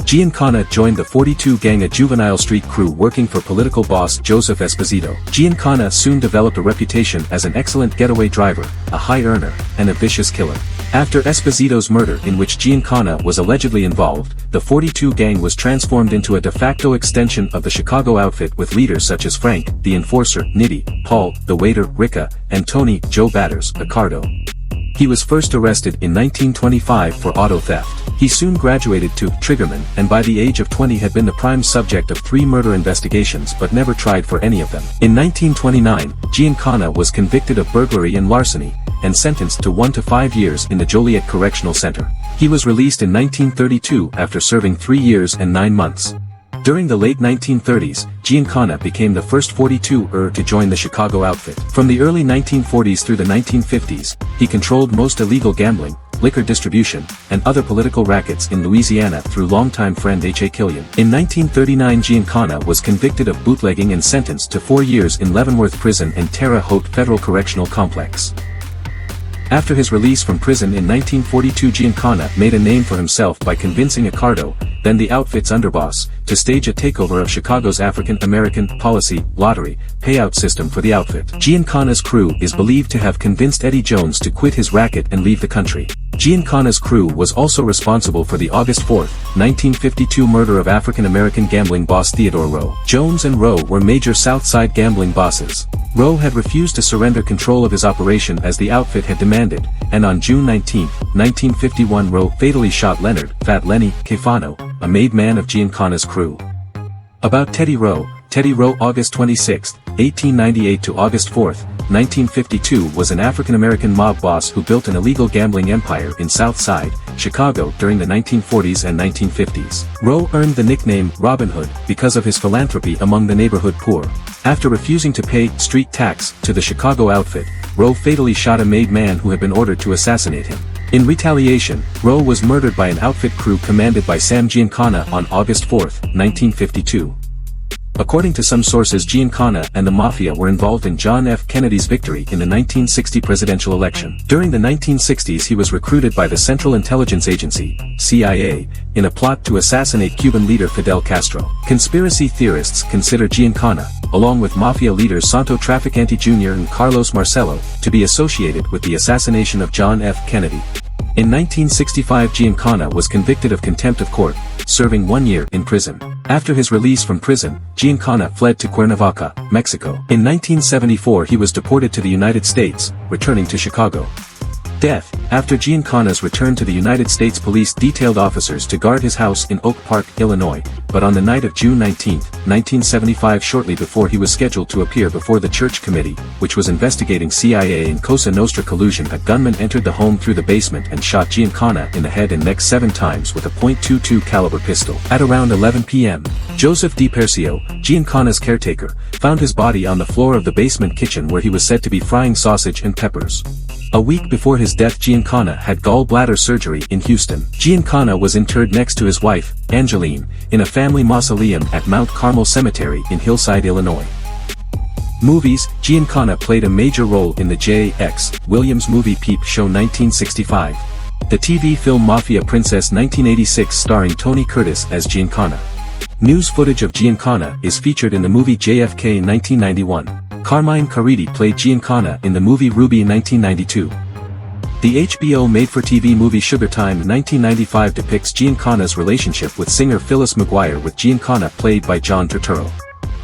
Giancana joined the 42 Gang, a juvenile street crew working for political boss Joseph Esposito. Giancana soon developed a reputation as an excellent getaway driver, a high earner, and a vicious killer. After Esposito's murder, in which Giancana was allegedly involved, the 42 Gang was transformed into a de facto extension of the Chicago outfit with leaders such as Frank, the Enforcer, Nitty, Paul, the Waiter, Ricca, and Tony, Joe Batters, Ricardo. He was first arrested in 1925 for auto theft. He soon graduated to Triggerman and by the age of 20 had been the prime subject of 3 murder investigations but never tried for any of them. In 1929, Giancana was convicted of burglary and larceny, and sentenced to 1 to 5 years in the Joliet Correctional Center. He was released in 1932 after serving 3 years and 9 months. During the late 1930s, Giancana became the first 42er to join the Chicago outfit. From the early 1940s through the 1950s, he controlled most illegal gambling, liquor distribution, and other political rackets in Louisiana through longtime friend H.A. Killian. In 1939 Giancana was convicted of bootlegging and sentenced to 4 years in Leavenworth Prison and Terre Haute Federal Correctional Complex. After his release from prison in 1942 Giancana made a name for himself by convincing Ricardo, then the outfit's underboss, to stage a takeover of Chicago's African-American policy, lottery, payout system for the outfit. Giancana's crew is believed to have convinced Eddie Jones to quit his racket and leave the country. Giancana's crew was also responsible for the August 4, 1952 murder of African-American gambling boss Theodore Rowe. Jones and Rowe were major South Side gambling bosses. Rowe had refused to surrender control of his operation as the outfit had demanded, and on June 19, 1951 Rowe fatally shot Leonard, Fat Lenny, Cafano, a made man of Giancana's crew. About Teddy Rowe August 26, 1898 to August 4, 1952 was an African-American mob boss who built an illegal gambling empire in South Side, Chicago during the 1940s and 1950s. Rowe earned the nickname Robin Hood because of his philanthropy among the neighborhood poor. After refusing to pay street tax to the Chicago outfit, Rowe fatally shot a made man who had been ordered to assassinate him. In retaliation, Rowe was murdered by an outfit crew commanded by Sam Giancana on August 4, 1952. According to some sources Giancana and the Mafia were involved in John F. Kennedy's victory in the 1960 presidential election. During the 1960s he was recruited by the Central Intelligence Agency, CIA, in a plot to assassinate Cuban leader Fidel Castro. Conspiracy theorists consider Giancana, along with Mafia leaders Santo Traficante Jr. and Carlos Marcello, to be associated with the assassination of John F. Kennedy. In 1965 Giancana was convicted of contempt of court, serving 1 year in prison. After his release from prison, Giancana fled to Cuernavaca, Mexico. In 1974 he was deported to the United States, returning to Chicago. Death. After Giancana's return to the United States, police detailed officers to guard his house in Oak Park, Illinois, but on the night of June 19, 1975, shortly before he was scheduled to appear before the Church Committee, which was investigating CIA and Cosa Nostra collusion, a gunman entered the home through the basement and shot Giancana in the head and neck 7 times with a .22 caliber pistol. At around 11 p.m., Joseph DiPercio, Giancana's caretaker, found his body on the floor of the basement kitchen where he was said to be frying sausage and peppers. A week before his death Giancana had gallbladder surgery in Houston. Giancana was interred next to his wife, Angeline, in a family mausoleum at Mount Carmel Cemetery in Hillside, Illinois. Movies, Giancana played a major role in the J.X. Williams movie Peep Show 1965. The TV film Mafia Princess 1986 starring Tony Curtis as Giancana. News footage of Giancana is featured in the movie JFK 1991. Carmine Caridi played Giancana in the movie Ruby 1992. The HBO made-for-TV movie Sugar Time 1995 depicts Giancana's relationship with singer Phyllis McGuire, with Giancana played by John Turturro.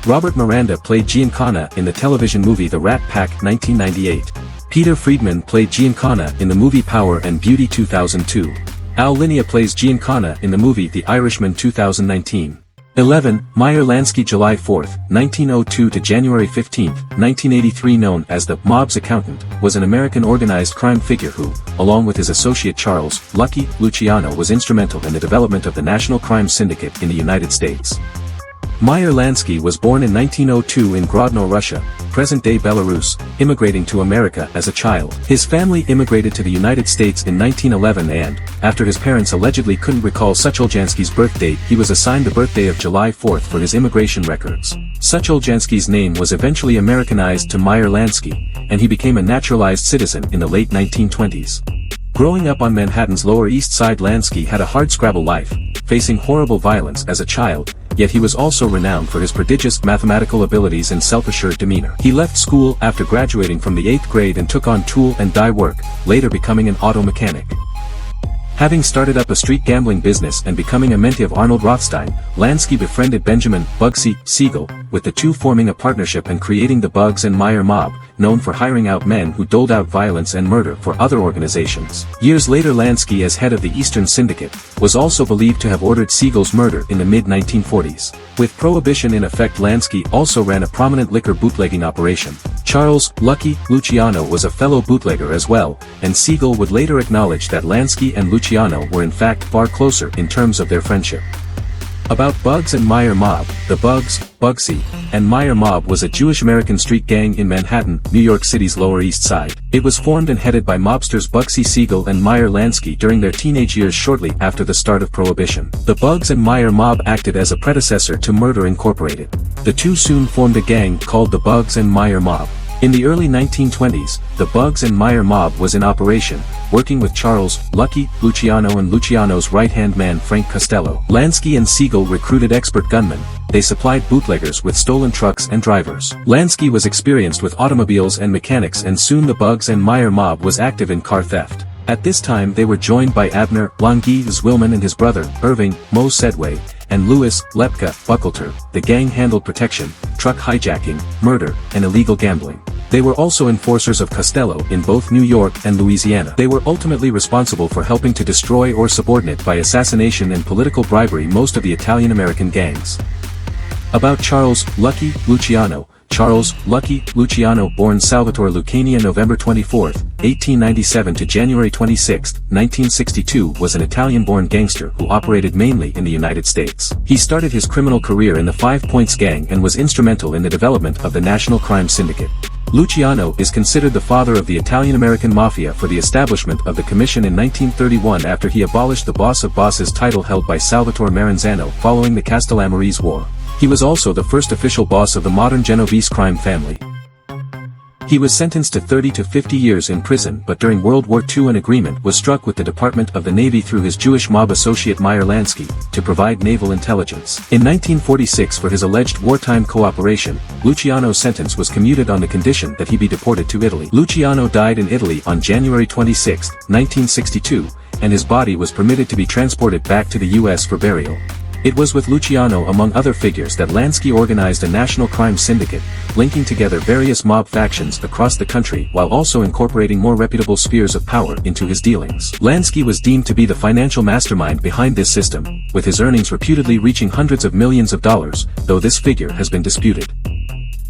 Robert Miranda played Giancana in the television movie The Rat Pack 1998. Peter Friedman played Giancana in the movie Power and Beauty 2002. Al Linea plays Giancana in the movie The Irishman 2019. 11. Meyer Lansky, July 4, 1902 to January 15, 1983, known as the Mob's Accountant, was an American organized crime figure who, along with his associate Charles Lucky Luciano, was instrumental in the development of the National Crime Syndicate in the United States. Meyer Lansky was born in 1902 in Grodno, Russia, present-day Belarus, immigrating to America as a child. His family immigrated to the United States in 1911 and, after his parents allegedly couldn't recall Sucholjansky's birth date, he was assigned the birthday of July 4 for his immigration records. Sucholjansky's name was eventually Americanized to Meyer Lansky, and he became a naturalized citizen in the late 1920s. Growing up on Manhattan's Lower East Side, Lansky had a hardscrabble life, facing horrible violence as a child, yet he was also renowned for his prodigious mathematical abilities and self-assured demeanor. He left school after graduating from the 8th grade and took on tool and die work, later becoming an auto mechanic. Having started up a street gambling business and becoming a mentee of Arnold Rothstein, Lansky befriended Benjamin "Bugsy" Siegel, with the two forming a partnership and creating the Bugs and Meyer Mob, known for hiring out men who doled out violence and murder for other organizations. Years later, Lansky, as head of the Eastern Syndicate, was also believed to have ordered Siegel's murder in the mid-1940s. With Prohibition in effect, Lansky also ran a prominent liquor bootlegging operation. Charles Lucky Luciano was a fellow bootlegger as well, and Siegel would later acknowledge that Lansky and Luciano were in fact far closer in terms of their friendship. About Bugs and Meyer Mob. The Bugs, Bugsy, and Meyer Mob was a Jewish-American street gang in Manhattan, New York City's Lower East Side. It was formed and headed by mobsters Bugsy Siegel and Meyer Lansky during their teenage years shortly after the start of Prohibition. The Bugs and Meyer Mob acted as a predecessor to Murder Incorporated. The two soon formed a gang called the Bugs and Meyer Mob. In the early 1920s, the Bugs and Meyer Mob was in operation, working with Charles Lucky Luciano and Luciano's right-hand man Frank Costello. Lansky and Siegel recruited expert gunmen. They supplied bootleggers with stolen trucks and drivers. Lansky was experienced with automobiles and mechanics, and soon the Bugs and Meyer Mob was active in car theft. At this time they were joined by Abner Longi Zwillman and his brother, Irving Mo Sedway, and Louis Lepka Buckleter. The gang handled protection, truck hijacking, murder, and illegal gambling. They were also enforcers of Costello in both New York and Louisiana. They were ultimately responsible for helping to destroy or subordinate by assassination and political bribery most of the Italian-American gangs. About Charles Lucky Luciano. Charles Lucky Luciano, born Salvatore Lucania November 24, 1897 to January 26, 1962, was an Italian-born gangster who operated mainly in the United States. He started his criminal career in the 5 Points Gang and was instrumental in the development of the National Crime Syndicate. Luciano is considered the father of the Italian-American Mafia for the establishment of the Commission in 1931 after he abolished the Boss of Bosses title held by Salvatore Maranzano following the Castellammarese War. He was also the first official boss of the modern Genovese crime family. He was sentenced to 30 to 50 years in prison, but during World War II an agreement was struck with the Department of the Navy through his Jewish mob associate Meyer Lansky to provide naval intelligence. In 1946, for his alleged wartime cooperation, Luciano's sentence was commuted on the condition that he be deported to Italy. Luciano died in Italy on January 26, 1962, and his body was permitted to be transported back to the U.S. for burial. It was with Luciano among other figures that Lansky organized a national crime syndicate, linking together various mob factions across the country while also incorporating more reputable spheres of power into his dealings. Lansky was deemed to be the financial mastermind behind this system, with his earnings reputedly reaching hundreds of millions of dollars, though this figure has been disputed.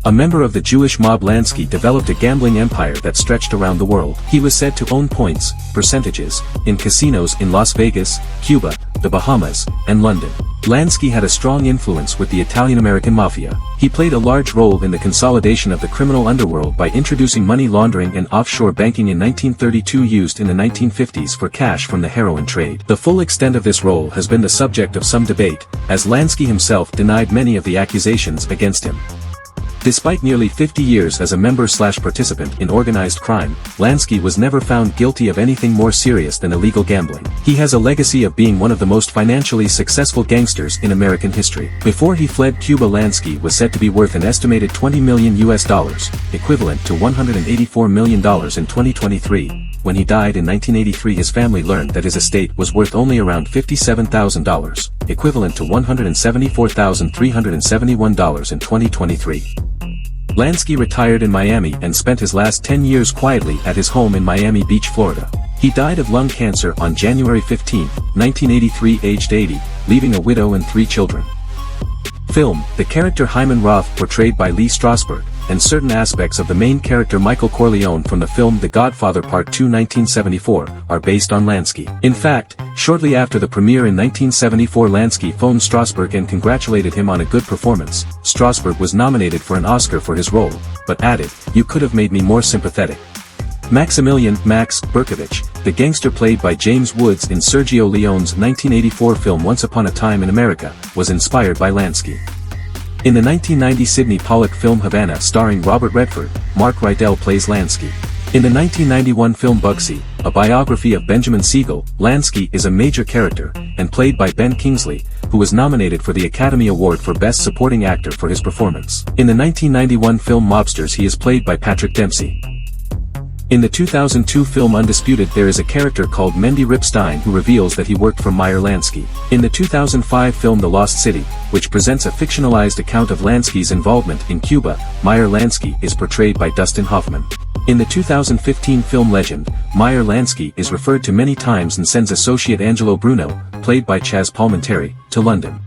A member of the Jewish mob, Lansky developed a gambling empire that stretched around the world. He was said to own points, percentages, in casinos in Las Vegas, Cuba, the Bahamas, and London. Lansky had a strong influence with the Italian-American Mafia. He played a large role in the consolidation of the criminal underworld by introducing money laundering and offshore banking in 1932 used in the 1950s for cash from the heroin trade. The full extent of this role has been the subject of some debate, as Lansky himself denied many of the accusations against him. Despite nearly 50 years as a member/participant in organized crime, Lansky was never found guilty of anything more serious than illegal gambling. He has a legacy of being one of the most financially successful gangsters in American history. Before he fled Cuba, Lansky was said to be worth an estimated $20 million, equivalent to $184 million in 2023. When he died in 1983, his family learned that his estate was worth only around $57,000, equivalent to $174,371 in 2023. Lansky retired in Miami and spent his last 10 years quietly at his home in Miami Beach, Florida. He died of lung cancer on January 15, 1983, aged 80, leaving a widow and 3 children. Film: the character Hyman Roth, portrayed by Lee Strasberg, and certain aspects of the main character Michael Corleone from the film The Godfather Part 2 1974, are based on Lansky. In fact, shortly after the premiere in 1974, Lansky phoned Strasberg and congratulated him on a good performance. Strasberg was nominated for an Oscar for his role, but added, "You could have made me more sympathetic." Maximilian Max Berkovich, the gangster played by James Woods in Sergio Leone's 1984 film Once Upon a Time in America, was inspired by Lansky. In the 1990 Sidney Pollack film Havana starring Robert Redford, Mark Rydell plays Lansky. In the 1991 film Bugsy, a biography of Benjamin Siegel, Lansky is a major character, and played by Ben Kingsley, who was nominated for the Academy Award for Best Supporting Actor for his performance. In the 1991 film Mobsters, he is played by Patrick Dempsey. In the 2002 film Undisputed, there is a character called Mendy Ripstein who reveals that he worked for Meyer Lansky. In the 2005 film The Lost City, which presents a fictionalized account of Lansky's involvement in Cuba, Meyer Lansky is portrayed by Dustin Hoffman. In the 2015 film Legend, Meyer Lansky is referred to many times and sends associate Angelo Bruno, played by Chaz Palminteri, to London.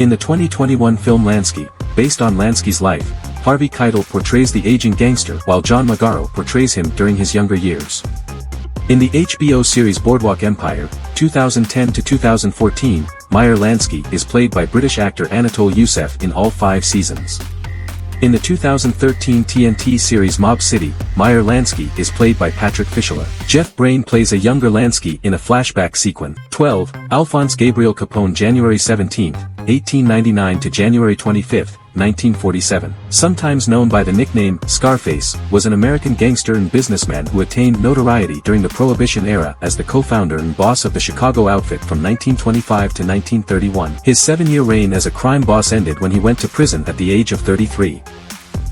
In the 2021 film Lansky, based on Lansky's life, Harvey Keitel portrays the aging gangster while John Magaro portrays him during his younger years. In the HBO series Boardwalk Empire, 2010 to 2014, Meyer Lansky is played by British actor Anatole Youssef in all 5 seasons. In the 2013 TNT series Mob City, Meyer Lansky is played by Patrick Fischler. Jeff Brain plays a younger Lansky in a flashback sequence. 12. Alphonse Gabriel Capone, January 17, 1899 to January 25, 1947. Sometimes known by the nickname Scarface, was an American gangster and businessman who attained notoriety during the Prohibition era as the co-founder and boss of the Chicago outfit from 1925 to 1931. His 7-year reign as a crime boss ended when he went to prison at the age of 33.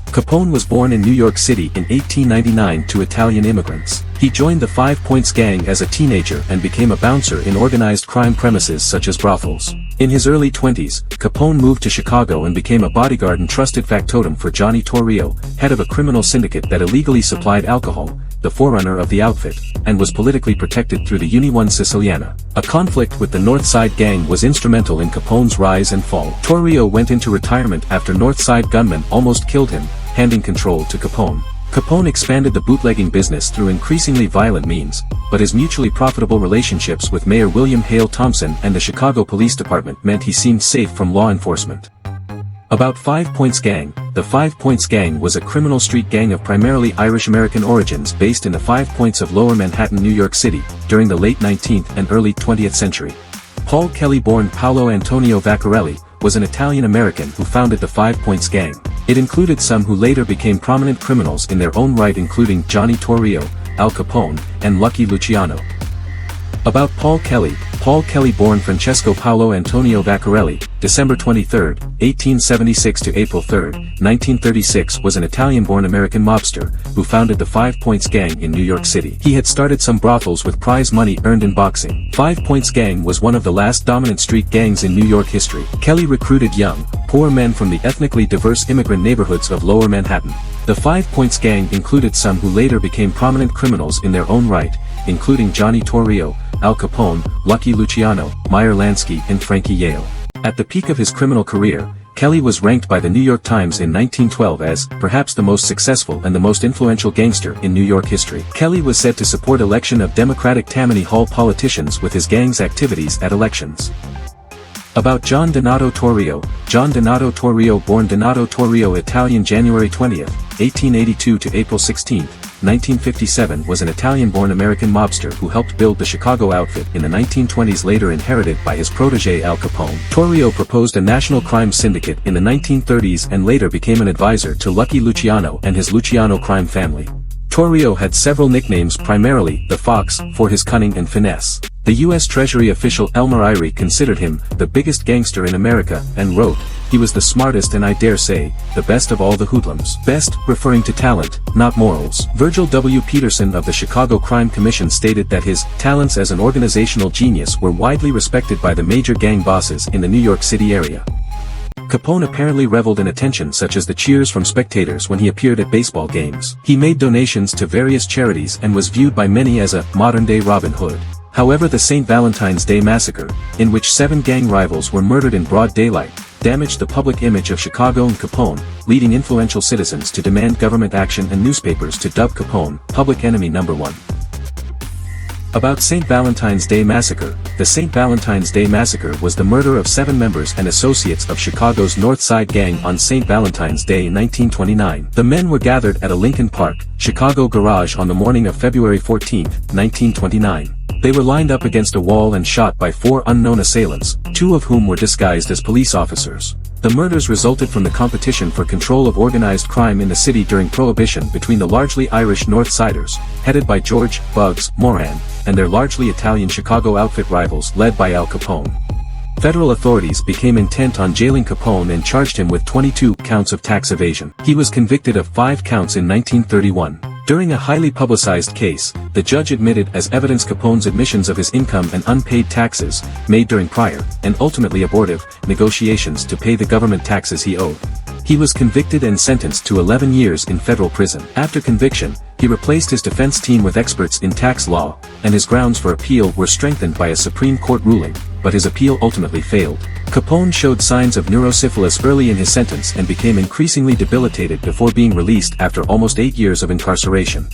Capone was born in New York City in 1899 to Italian immigrants. He joined the 5 Points Gang as a teenager and became a bouncer in organized crime premises such as brothels. In his early 20s, Capone moved to Chicago and became a bodyguard and trusted factotum for Johnny Torrio, head of a criminal syndicate that illegally supplied alcohol, the forerunner of the outfit, and was politically protected through the Unione Siciliana. A conflict with the North Side Gang was instrumental in Capone's rise and fall. Torrio went into retirement after North Side gunmen almost killed him, handing control to Capone. Capone expanded the bootlegging business through increasingly violent means, but his mutually profitable relationships with Mayor William Hale Thompson and the Chicago Police Department meant he seemed safe from law enforcement. About 5 Points Gang. The 5 Points Gang was a criminal street gang of primarily Irish-American origins based in the 5 Points of Lower Manhattan, New York City, during the late 19th and early 20th century. Paul Kelly, born Paolo Antonio Vaccarelli, was an Italian-American who founded the 5 Points Gang. It included some who later became prominent criminals in their own right, including Johnny Torrio, Al Capone, and Lucky Luciano. About Paul Kelly, born Francesco Paolo Antonio Vaccarelli, December 23, 1876 to April 3, 1936, was an Italian-born American mobster, who founded the 5 Points Gang in New York City. He had started some brothels with prize money earned in boxing. 5 Points Gang was one of the last dominant street gangs in New York history. Kelly recruited young, poor men from the ethnically diverse immigrant neighborhoods of Lower Manhattan. The 5 Points Gang included some who later became prominent criminals in their own right, including Johnny Torrio, Al Capone, Lucky Luciano, Meyer Lansky, and Frankie Yale. At the peak of his criminal career, Kelly was ranked by the New York Times in 1912 as, perhaps the most successful and the most influential gangster in New York history. Kelly was said to support election of Democratic Tammany Hall politicians with his gang's activities at elections. About John Donato Torrio. John Donato Torrio, born Donato Torrio, Italian, January 20, 1882 to April 16, 1957 was an Italian-born American mobster who helped build the Chicago outfit in the 1920s, later inherited by his protege Al Capone. Torrio proposed a national crime syndicate in the 1930s and later became an advisor to Lucky Luciano and his Luciano crime family. Torrio had several nicknames, primarily the Fox, for his cunning and finesse. The U.S. Treasury official Elmer Eyre considered him the biggest gangster in America and wrote, "He was the smartest and I dare say, the best of all the hoodlums." Best, referring to talent, not morals. Virgil W. Peterson of the Chicago Crime Commission stated that his talents as an organizational genius were widely respected by the major gang bosses in the New York City area. Capone apparently reveled in attention such as the cheers from spectators when he appeared at baseball games. He made donations to various charities and was viewed by many as a modern-day Robin Hood. However, the St. Valentine's Day Massacre, in which 7 gang rivals were murdered in broad daylight, damaged the public image of Chicago and Capone, leading influential citizens to demand government action and newspapers to dub Capone public enemy number 1. About St. Valentine's Day Massacre. The St. Valentine's Day Massacre was the murder of 7 members and associates of Chicago's North Side Gang on St. Valentine's Day in 1929. The men were gathered at a Lincoln Park, Chicago garage on the morning of February 14, 1929. They were lined up against a wall and shot by 4 unknown assailants, 2 of whom were disguised as police officers. The murders resulted from the competition for control of organized crime in the city during Prohibition between the largely Irish North Siders, headed by George "Bugs" Moran, and their largely Italian Chicago outfit rivals led by Al Capone. Federal authorities became intent on jailing Capone and charged him with 22 counts of tax evasion. He was convicted of 5 counts in 1931. During a highly publicized case, the judge admitted as evidence Capone's admissions of his income and unpaid taxes, made during prior, and ultimately abortive, negotiations to pay the government taxes he owed. He was convicted and sentenced to 11 years in federal prison. After conviction, he replaced his defense team with experts in tax law, and his grounds for appeal were strengthened by a Supreme Court ruling, but his appeal ultimately failed. Capone showed signs of neurosyphilis early in his sentence and became increasingly debilitated before being released after almost 8 years of incarceration.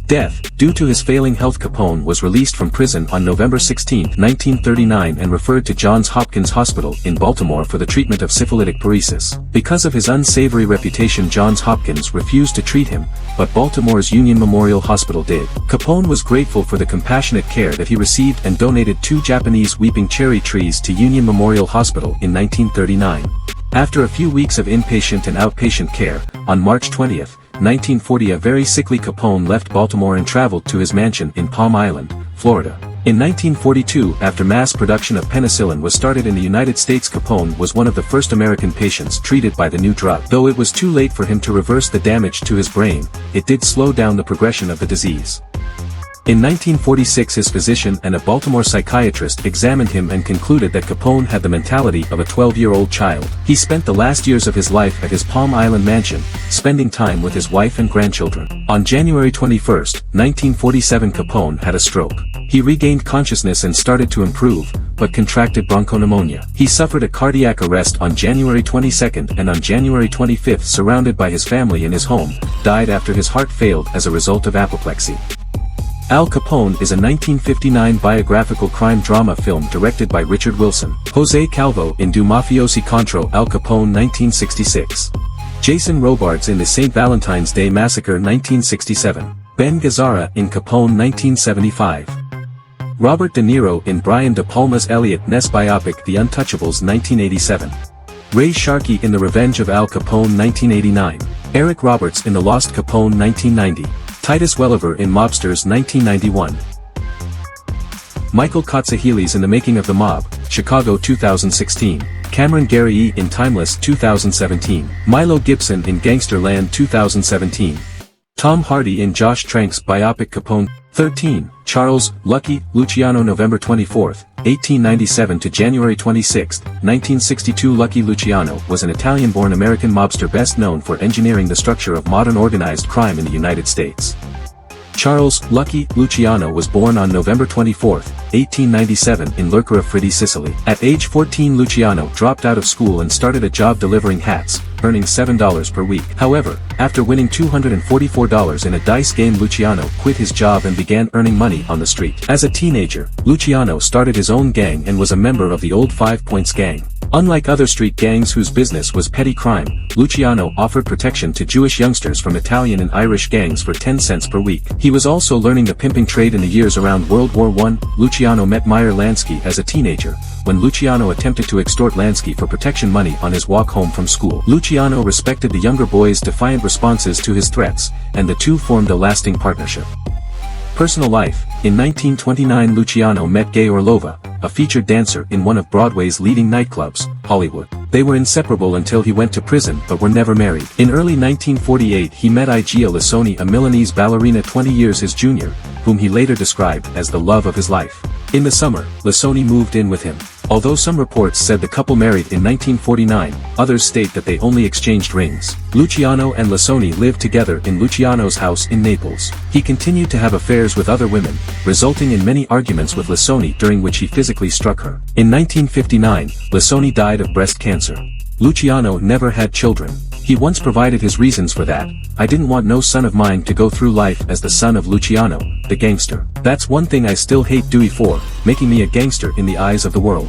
Death. Due to his failing health, Capone was released from prison on November 16, 1939 and referred to Johns Hopkins Hospital in Baltimore for the treatment of syphilitic paresis. Because of his unsavory reputation, Johns Hopkins refused to treat him, but Baltimore's Union Memorial Hospital did. Capone was grateful for the compassionate care that he received and donated 2 Japanese weeping cherry trees to Union Memorial Hospital in 1939. After a few weeks of inpatient and outpatient care, on March 20, 1940 a very sickly Capone left Baltimore and traveled to his mansion in Palm Island, Florida. In 1942, after mass production of penicillin was started in the United States, Capone was one of the first American patients treated by the new drug. Though it was too late for him to reverse the damage to his brain, it did slow down the progression of the disease. In 1946, his physician and a Baltimore psychiatrist examined him and concluded that Capone had the mentality of a 12-year-old child. He spent the last years of his life at his Palm Island mansion, spending time with his wife and grandchildren. On January 21, 1947, Capone had a stroke. He regained consciousness and started to improve, but contracted bronchopneumonia. He suffered a cardiac arrest on January 22 and on January 25, surrounded by his family in his home, died after his heart failed as a result of apoplexy. Al Capone is a 1959 biographical crime drama film directed by Richard Wilson. Jose Calvo in Du Mafiosi contro Al Capone 1966. Jason Robards in the St. Valentine's Day Massacre 1967. Ben Gazzara in Capone 1975. Robert De Niro in Brian De Palma's Elliot Ness biopic The Untouchables 1987. Ray Sharkey in The Revenge of Al Capone 1989. Eric Roberts in The Lost Capone 1990. Titus Welliver in Mobsters 1991. Michael Katsahilis in The Making of the Mob, Chicago 2016. Cameron Gary in Timeless 2017. Milo Gibson in Gangsterland 2017. Tom Hardy in Josh Trank's biopic Capone. 13. Charles Lucky Luciano November 24, 1897 to January 26, 1962. Lucky Luciano was an Italian-born American mobster best known for engineering the structure of modern organized crime in the United States. Charles Lucky Luciano was born on November 24, 1897 in Lercara Fritti, Sicily. At age 14, Luciano dropped out of school and started a job delivering hats, earning $7 per week. However, after winning $244 in a dice game, Luciano quit his job and began earning money on the street. As a teenager, Luciano started his own gang and was a member of the Old 5 Points Gang. Unlike other street gangs whose business was petty crime, Luciano offered protection to Jewish youngsters from Italian and Irish gangs for 10 cents per week. He was also learning the pimping trade in the years around World War I. Luciano met Meyer Lansky as a teenager, when Luciano attempted to extort Lansky for protection money on his walk home from school. Luciano respected the younger boy's defiant responses to his threats, and the two formed a lasting partnership. Personal life. In 1929 Luciano met Gay Orlova, a featured dancer in one of Broadway's leading nightclubs, Hollywood. They were inseparable until he went to prison but were never married. In early 1948 he met Gia Lissoni, a Milanese ballerina 20 years his junior, whom he later described as the love of his life. In the summer, Lissoni moved in with him. Although some reports said the couple married in 1949, others state that they only exchanged rings. Luciano and Lissoni lived together in Luciano's house in Naples. He continued to have affairs with other women, resulting in many arguments with Lissoni during which he physically struck her. In 1959, Lissoni died of breast cancer. Luciano never had children. He once provided his reasons for that. "I didn't want no son of mine to go through life as the son of Luciano, the gangster. That's one thing I still hate Dewey for, making me a gangster in the eyes of the world."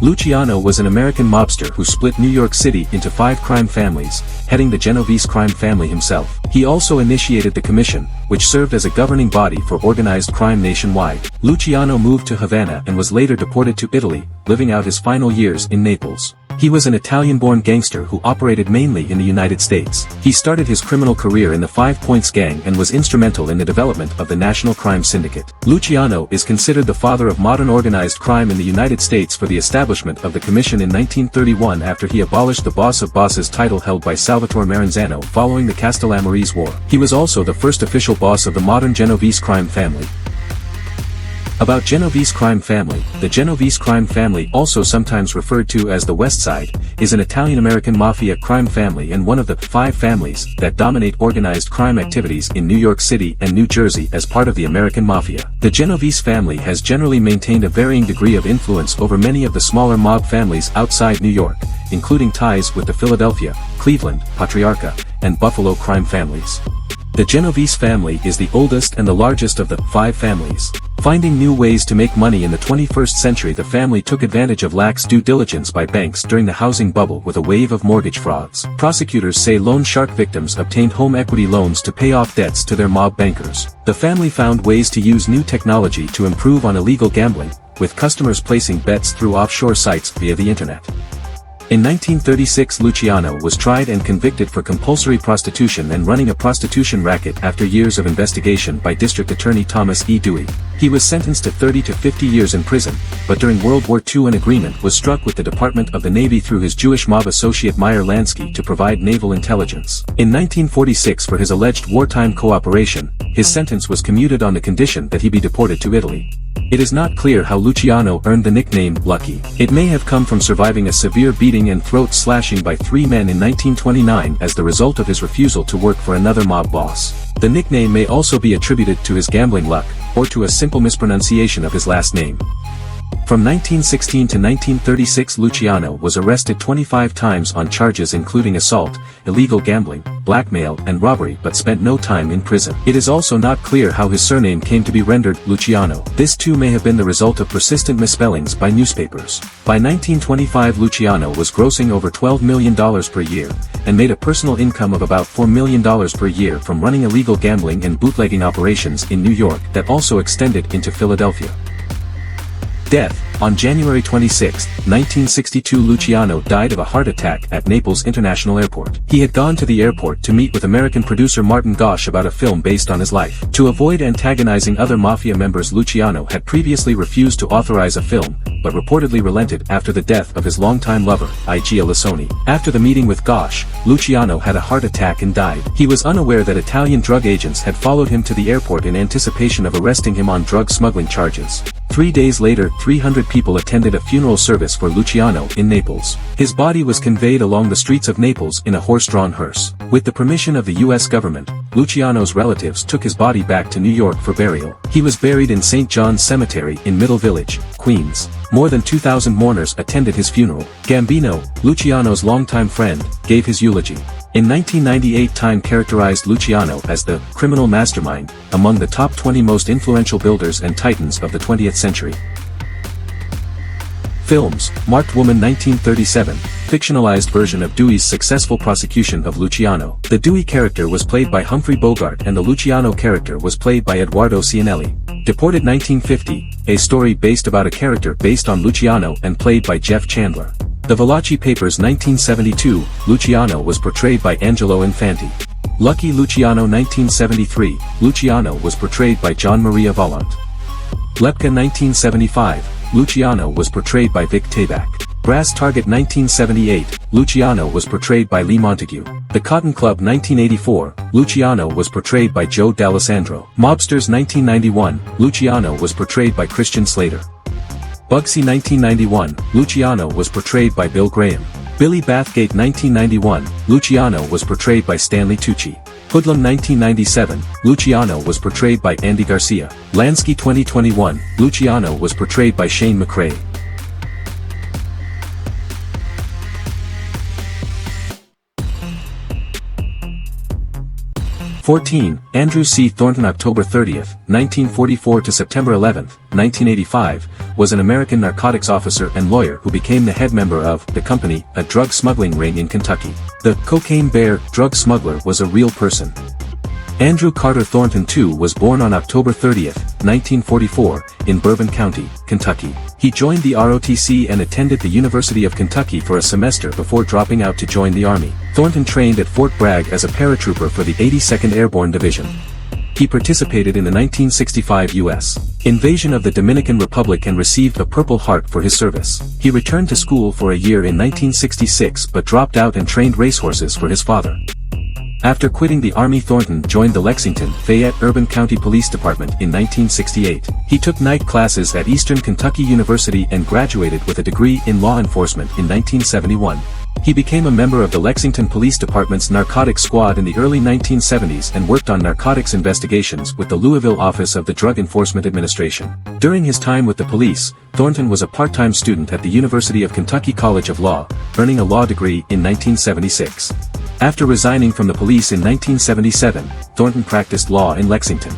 Luciano was an American mobster who split New York City into 5 crime families, heading the Genovese crime family himself. He also initiated the Commission, which served as a governing body for organized crime nationwide. Luciano moved to Havana and was later deported to Italy, living out his final years in Naples. He was an Italian-born gangster who operated mainly in the United States. He started his criminal career in the 5 Points Gang and was instrumental in the development of the National Crime Syndicate. Luciano is considered the father of modern organized crime in the United States for the establishment of the Commission in 1931 after he abolished the Boss of Bosses title held by Salvatore Maranzano following the Castellammarese War. He was also the first official boss of the modern Genovese crime family. About Genovese crime family. The Genovese crime family, also sometimes referred to as the West Side, is an Italian-American mafia crime family and one of the 5 families that dominate organized crime activities in New York City and New Jersey as part of the American Mafia. The Genovese family has generally maintained a varying degree of influence over many of the smaller mob families outside New York, including ties with the Philadelphia, Cleveland, Patriarca, and Buffalo crime families. The Genovese family is the oldest and the largest of the 5 families. Finding new ways to make money in the 21st century, the family took advantage of lax due diligence by banks during the housing bubble with a wave of mortgage frauds. Prosecutors say loan shark victims obtained home equity loans to pay off debts to their mob bankers. The family found ways to use new technology to improve on illegal gambling, with customers placing bets through offshore sites via the internet. In 1936 Luciano was tried and convicted for compulsory prostitution and running a prostitution racket after years of investigation by District Attorney Thomas E. Dewey. He was sentenced to 30 to 50 years in prison, but during World War II an agreement was struck with the Department of the Navy through his Jewish mob associate Meyer Lansky to provide naval intelligence. In 1946 for his alleged wartime cooperation, his sentence was commuted on the condition that he be deported to Italy. It is not clear how Luciano earned the nickname Lucky. It may have come from surviving a severe beating and throat slashing by 3 men in 1929 as the result of his refusal to work for another mob boss. The nickname may also be attributed to his gambling luck, or to a simple mispronunciation of his last name. From 1916 to 1936 Luciano was arrested 25 times on charges including assault, illegal gambling, blackmail and robbery, but spent no time in prison. It is also not clear how his surname came to be rendered Luciano. This too may have been the result of persistent misspellings by newspapers. By 1925 Luciano was grossing over $12 million per year, and made a personal income of about $4 million per year from running illegal gambling and bootlegging operations in New York that also extended into Philadelphia. Death. On January 26, 1962 Luciano died of a heart attack at Naples International Airport. He had gone to the airport to meet with American producer Martin Gosch about a film based on his life. To avoid antagonizing other mafia members, Luciano had previously refused to authorize a film, but reportedly relented after the death of his longtime lover, Gia Lissoni. After the meeting with Gosch, Luciano had a heart attack and died. He was unaware that Italian drug agents had followed him to the airport in anticipation of arresting him on drug smuggling charges. 3 days later, 300 people attended a funeral service for Luciano in Naples. His body was conveyed along the streets of Naples in a horse-drawn hearse. With the permission of the U.S. government, Luciano's relatives took his body back to New York for burial. He was buried in St. John's Cemetery in Middle Village, Queens. More than 2,000 mourners attended his funeral. Gambino, Luciano's longtime friend, gave his eulogy. In 1998 Time characterized Luciano as the criminal mastermind, among the top 20 most influential builders and titans of the 20th century. Films, Marked Woman 1937, fictionalized version of Dewey's successful prosecution of Luciano. The Dewey character was played by Humphrey Bogart and the Luciano character was played by Eduardo Cianelli. Deported 1950, a story based about a character based on Luciano and played by Jeff Chandler. The Valachi Papers 1972, Luciano was portrayed by Angelo Infanti. Lucky Luciano 1973, Luciano was portrayed by John Maria Volant. Lepka 1975, Luciano was portrayed by Vic Tabak. Brass Target 1978, Luciano was portrayed by Lee Montague. The Cotton Club 1984, Luciano was portrayed by Joe D'Alessandro. Mobsters 1991, Luciano was portrayed by Christian Slater. Bugsy 1991, Luciano was portrayed by Bill Graham. Billy Bathgate 1991, Luciano was portrayed by Stanley Tucci. Hoodlum 1997, Luciano was portrayed by Andy Garcia. Lansky 2021, Luciano was portrayed by Shane McRae. 14. Andrew C. Thornton October 30, 1944 to September 11, 1985, was an American narcotics officer and lawyer who became the head member of The Company, a drug smuggling ring in Kentucky. The Cocaine Bear drug smuggler was a real person. Andrew Carter Thornton II was born on October 30, 1944, in Bourbon County, Kentucky. He joined the ROTC and attended the University of Kentucky for a semester before dropping out to join the Army. Thornton trained at Fort Bragg as a paratrooper for the 82nd Airborne Division. He participated in the 1965 U.S. invasion of the Dominican Republic and received a Purple Heart for his service. He returned to school for a year in 1966 but dropped out and trained racehorses for his father. After quitting the Army, Thornton joined the Lexington, Fayette Urban County Police Department in 1968. He took night classes at Eastern Kentucky University and graduated with a degree in law enforcement in 1971. He became a member of the Lexington Police Department's narcotics squad in the early 1970s and worked on narcotics investigations with the Louisville Office of the Drug Enforcement Administration. During his time with the police, Thornton was a part-time student at the University of Kentucky College of Law, earning a law degree in 1976. After resigning from the police in 1977, Thornton practiced law in Lexington.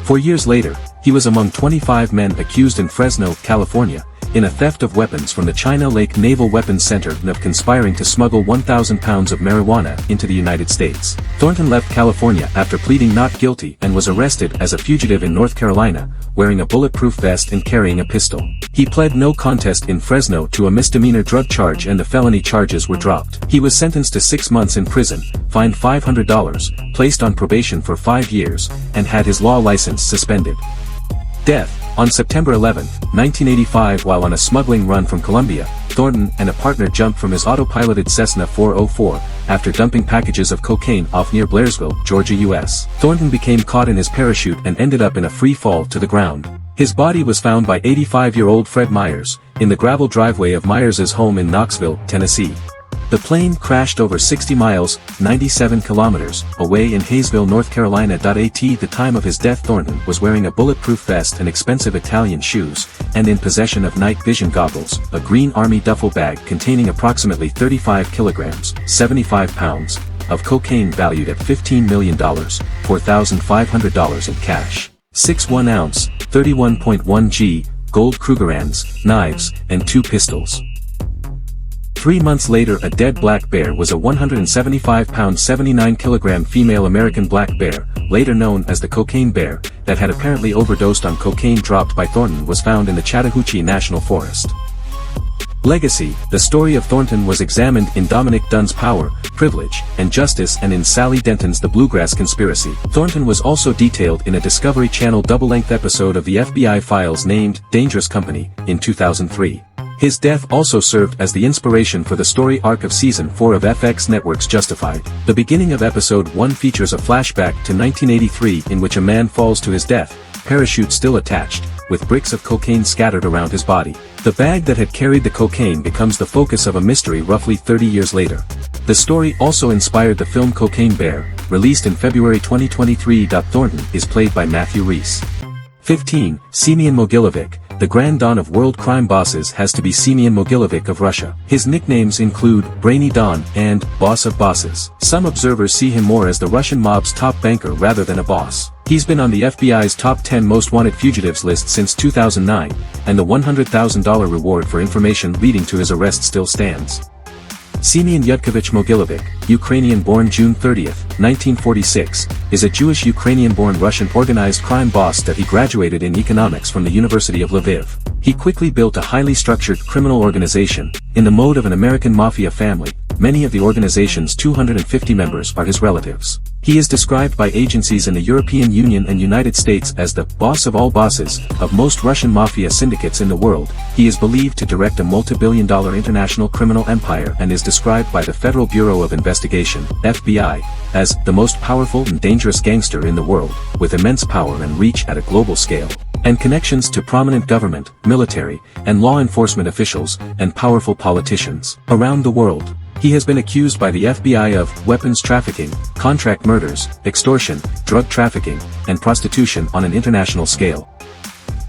4 years later, he was among 25 men accused in Fresno, California, in a theft of weapons from the China Lake Naval Weapons Center and of conspiring to smuggle 1,000 pounds of marijuana into the United States. Thornton left California after pleading not guilty and was arrested as a fugitive in North Carolina, wearing a bulletproof vest and carrying a pistol. He pled no contest in Fresno to a misdemeanor drug charge and the felony charges were dropped. He was sentenced to 6 months in prison, fined $500, placed on probation for 5 years, and had his law license suspended. Death. On September 11, 1985, while on a smuggling run from Colombia, Thornton and a partner jumped from his autopiloted Cessna 404 after dumping packages of cocaine off near Blairsville, Georgia, U.S. Thornton became caught in his parachute and ended up in a free fall to the ground. His body was found by 85-year-old Fred Myers, in the gravel driveway of Myers's home in Knoxville, Tennessee. The plane crashed over 60 miles, 97 kilometers, away in Hayesville, North Carolina. At the time of his death, Thornton was wearing a bulletproof vest and expensive Italian shoes, and in possession of night vision goggles, a green army duffel bag containing approximately 35 kilograms, 75 pounds, of cocaine valued at $15 million, $4,500 in cash, 6 1-ounce, 31.1 g, gold Krugerrands, knives, and 2 pistols. 3 months later, a dead black bear was a 175-pound 79-kilogram female American black bear, later known as the cocaine bear, that had apparently overdosed on cocaine dropped by Thornton, was found in the Chattahoochee National Forest. Legacy. The story of Thornton was examined in Dominic Dunn's Power, Privilege, and Justice and in Sally Denton's The Bluegrass Conspiracy. Thornton was also detailed in a Discovery Channel double-length episode of the FBI Files named Dangerous Company in 2003. His death also served as the inspiration for the story arc of Season 4 of FX Network's Justified. The beginning of Episode 1 features a flashback to 1983 in which a man falls to his death, parachute still attached, with bricks of cocaine scattered around his body. The bag that had carried the cocaine becomes the focus of a mystery roughly 30 years later. The story also inspired the film Cocaine Bear, released in February 2023. Thornton is played by Matthew Rhys. 15. Semyon Mogilevic. The grand don of world crime bosses has to be Semyon Mogilevic of Russia. His nicknames include Brainy Don and Boss of Bosses. Some observers see him more as the Russian mob's top banker rather than a boss. He's been on the FBI's top 10 most wanted fugitives list since 2009, and the $100,000 reward for information leading to his arrest still stands. Semyon Yudkovich Mogilevic, Ukrainian-born June 30, 1946, is a Jewish Ukrainian-born Russian organized crime boss that he graduated in economics from the University of Lviv. He quickly built a highly structured criminal organization, in the mode of an American mafia family. Many of the organization's 250 members are his relatives. He is described by agencies in the European Union and United States as the boss of all bosses of most Russian mafia syndicates in the world. He is believed to direct a multi-billion-dollar international criminal empire and is described by the Federal Bureau of Investigation, FBI, as the most powerful and dangerous gangster in the world, with immense power and reach at a global scale, and connections to prominent government, military, and law enforcement officials, and powerful politicians around the world. He has been accused by the FBI of weapons trafficking, contract murders, extortion, drug trafficking, and prostitution on an international scale.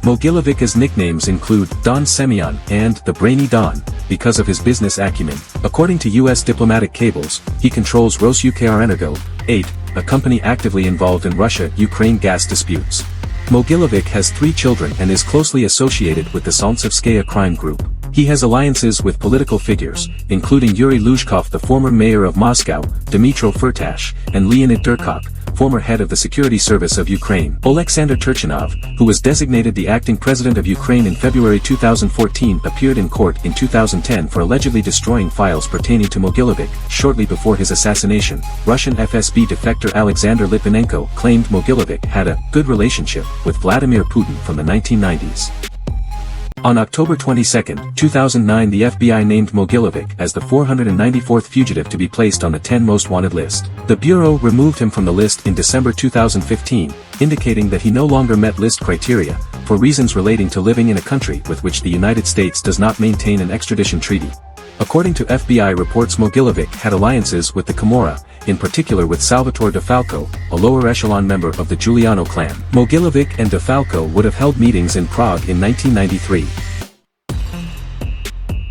Mogilevic's nicknames include Don Semyon and the Brainy Don, because of his business acumen. According to U.S. diplomatic cables, he controls Rosukraenergo, 8, a company actively involved in Russia-Ukraine gas disputes. Mogilevic has 3 children and is closely associated with the Solntsevskaya crime group. He has alliances with political figures, including Yuri Luzhkov, the former mayor of Moscow, Dmytro Firtash, and Leonid Durkok, former head of the Security Service of Ukraine. Oleksandr Turchinov, who was designated the acting president of Ukraine in February 2014, appeared in court in 2010 for allegedly destroying files pertaining to Mogilevic. Shortly before his assassination, Russian FSB defector Alexander Litvinenko claimed Mogilevic had a good relationship with Vladimir Putin from the 1990s. On October 22, 2009, the FBI named Mogilevic as the 494th fugitive to be placed on the 10 most wanted list. The Bureau removed him from the list in December 2015, indicating that he no longer met list criteria, for reasons relating to living in a country with which the United States does not maintain an extradition treaty. According to FBI reports, Mogilevic had alliances with the Camorra, in particular with Salvatore De Falco, a lower echelon member of the Giuliano clan. Mogilevic and De Falco would have held meetings in Prague in 1993.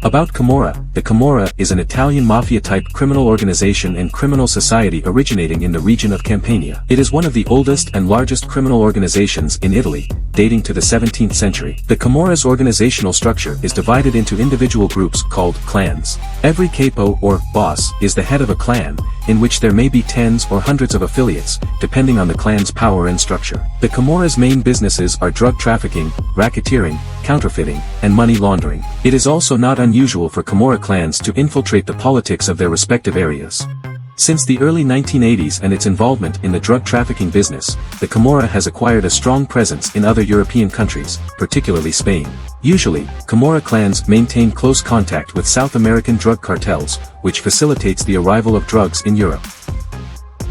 About Camorra. The Camorra is an Italian mafia-type criminal organization and criminal society originating in the region of Campania. It is one of the oldest and largest criminal organizations in Italy, dating to the 17th century. The Camorra's organizational structure is divided into individual groups called clans. Every capo or boss is the head of a clan, in which there may be tens or hundreds of affiliates, depending on the clan's power and structure. The Camorra's main businesses are drug trafficking, racketeering, counterfeiting, and money laundering. It is also not unusual for Camorra clans to infiltrate the politics of their respective areas. Since the early 1980s and its involvement in the drug trafficking business, the Camorra has acquired a strong presence in other European countries, particularly Spain. Usually, Camorra clans maintain close contact with South American drug cartels, which facilitates the arrival of drugs in Europe.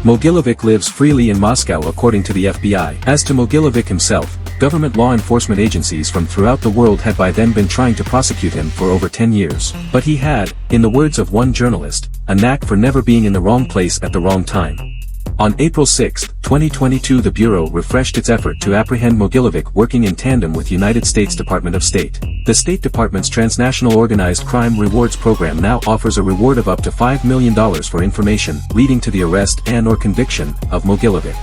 Mogilevic lives freely in Moscow according to the FBI. As to Mogilevic himself, government law enforcement agencies from throughout the world had by then been trying to prosecute him for over 10 years. But he had, in the words of one journalist, a knack for never being in the wrong place at the wrong time. On April 6, 2022, the Bureau refreshed its effort to apprehend Mogilevic, working in tandem with United States Department of State. The State Department's Transnational Organized Crime Rewards Program now offers a reward of up to $5 million for information leading to the arrest and/or conviction of Mogilevic.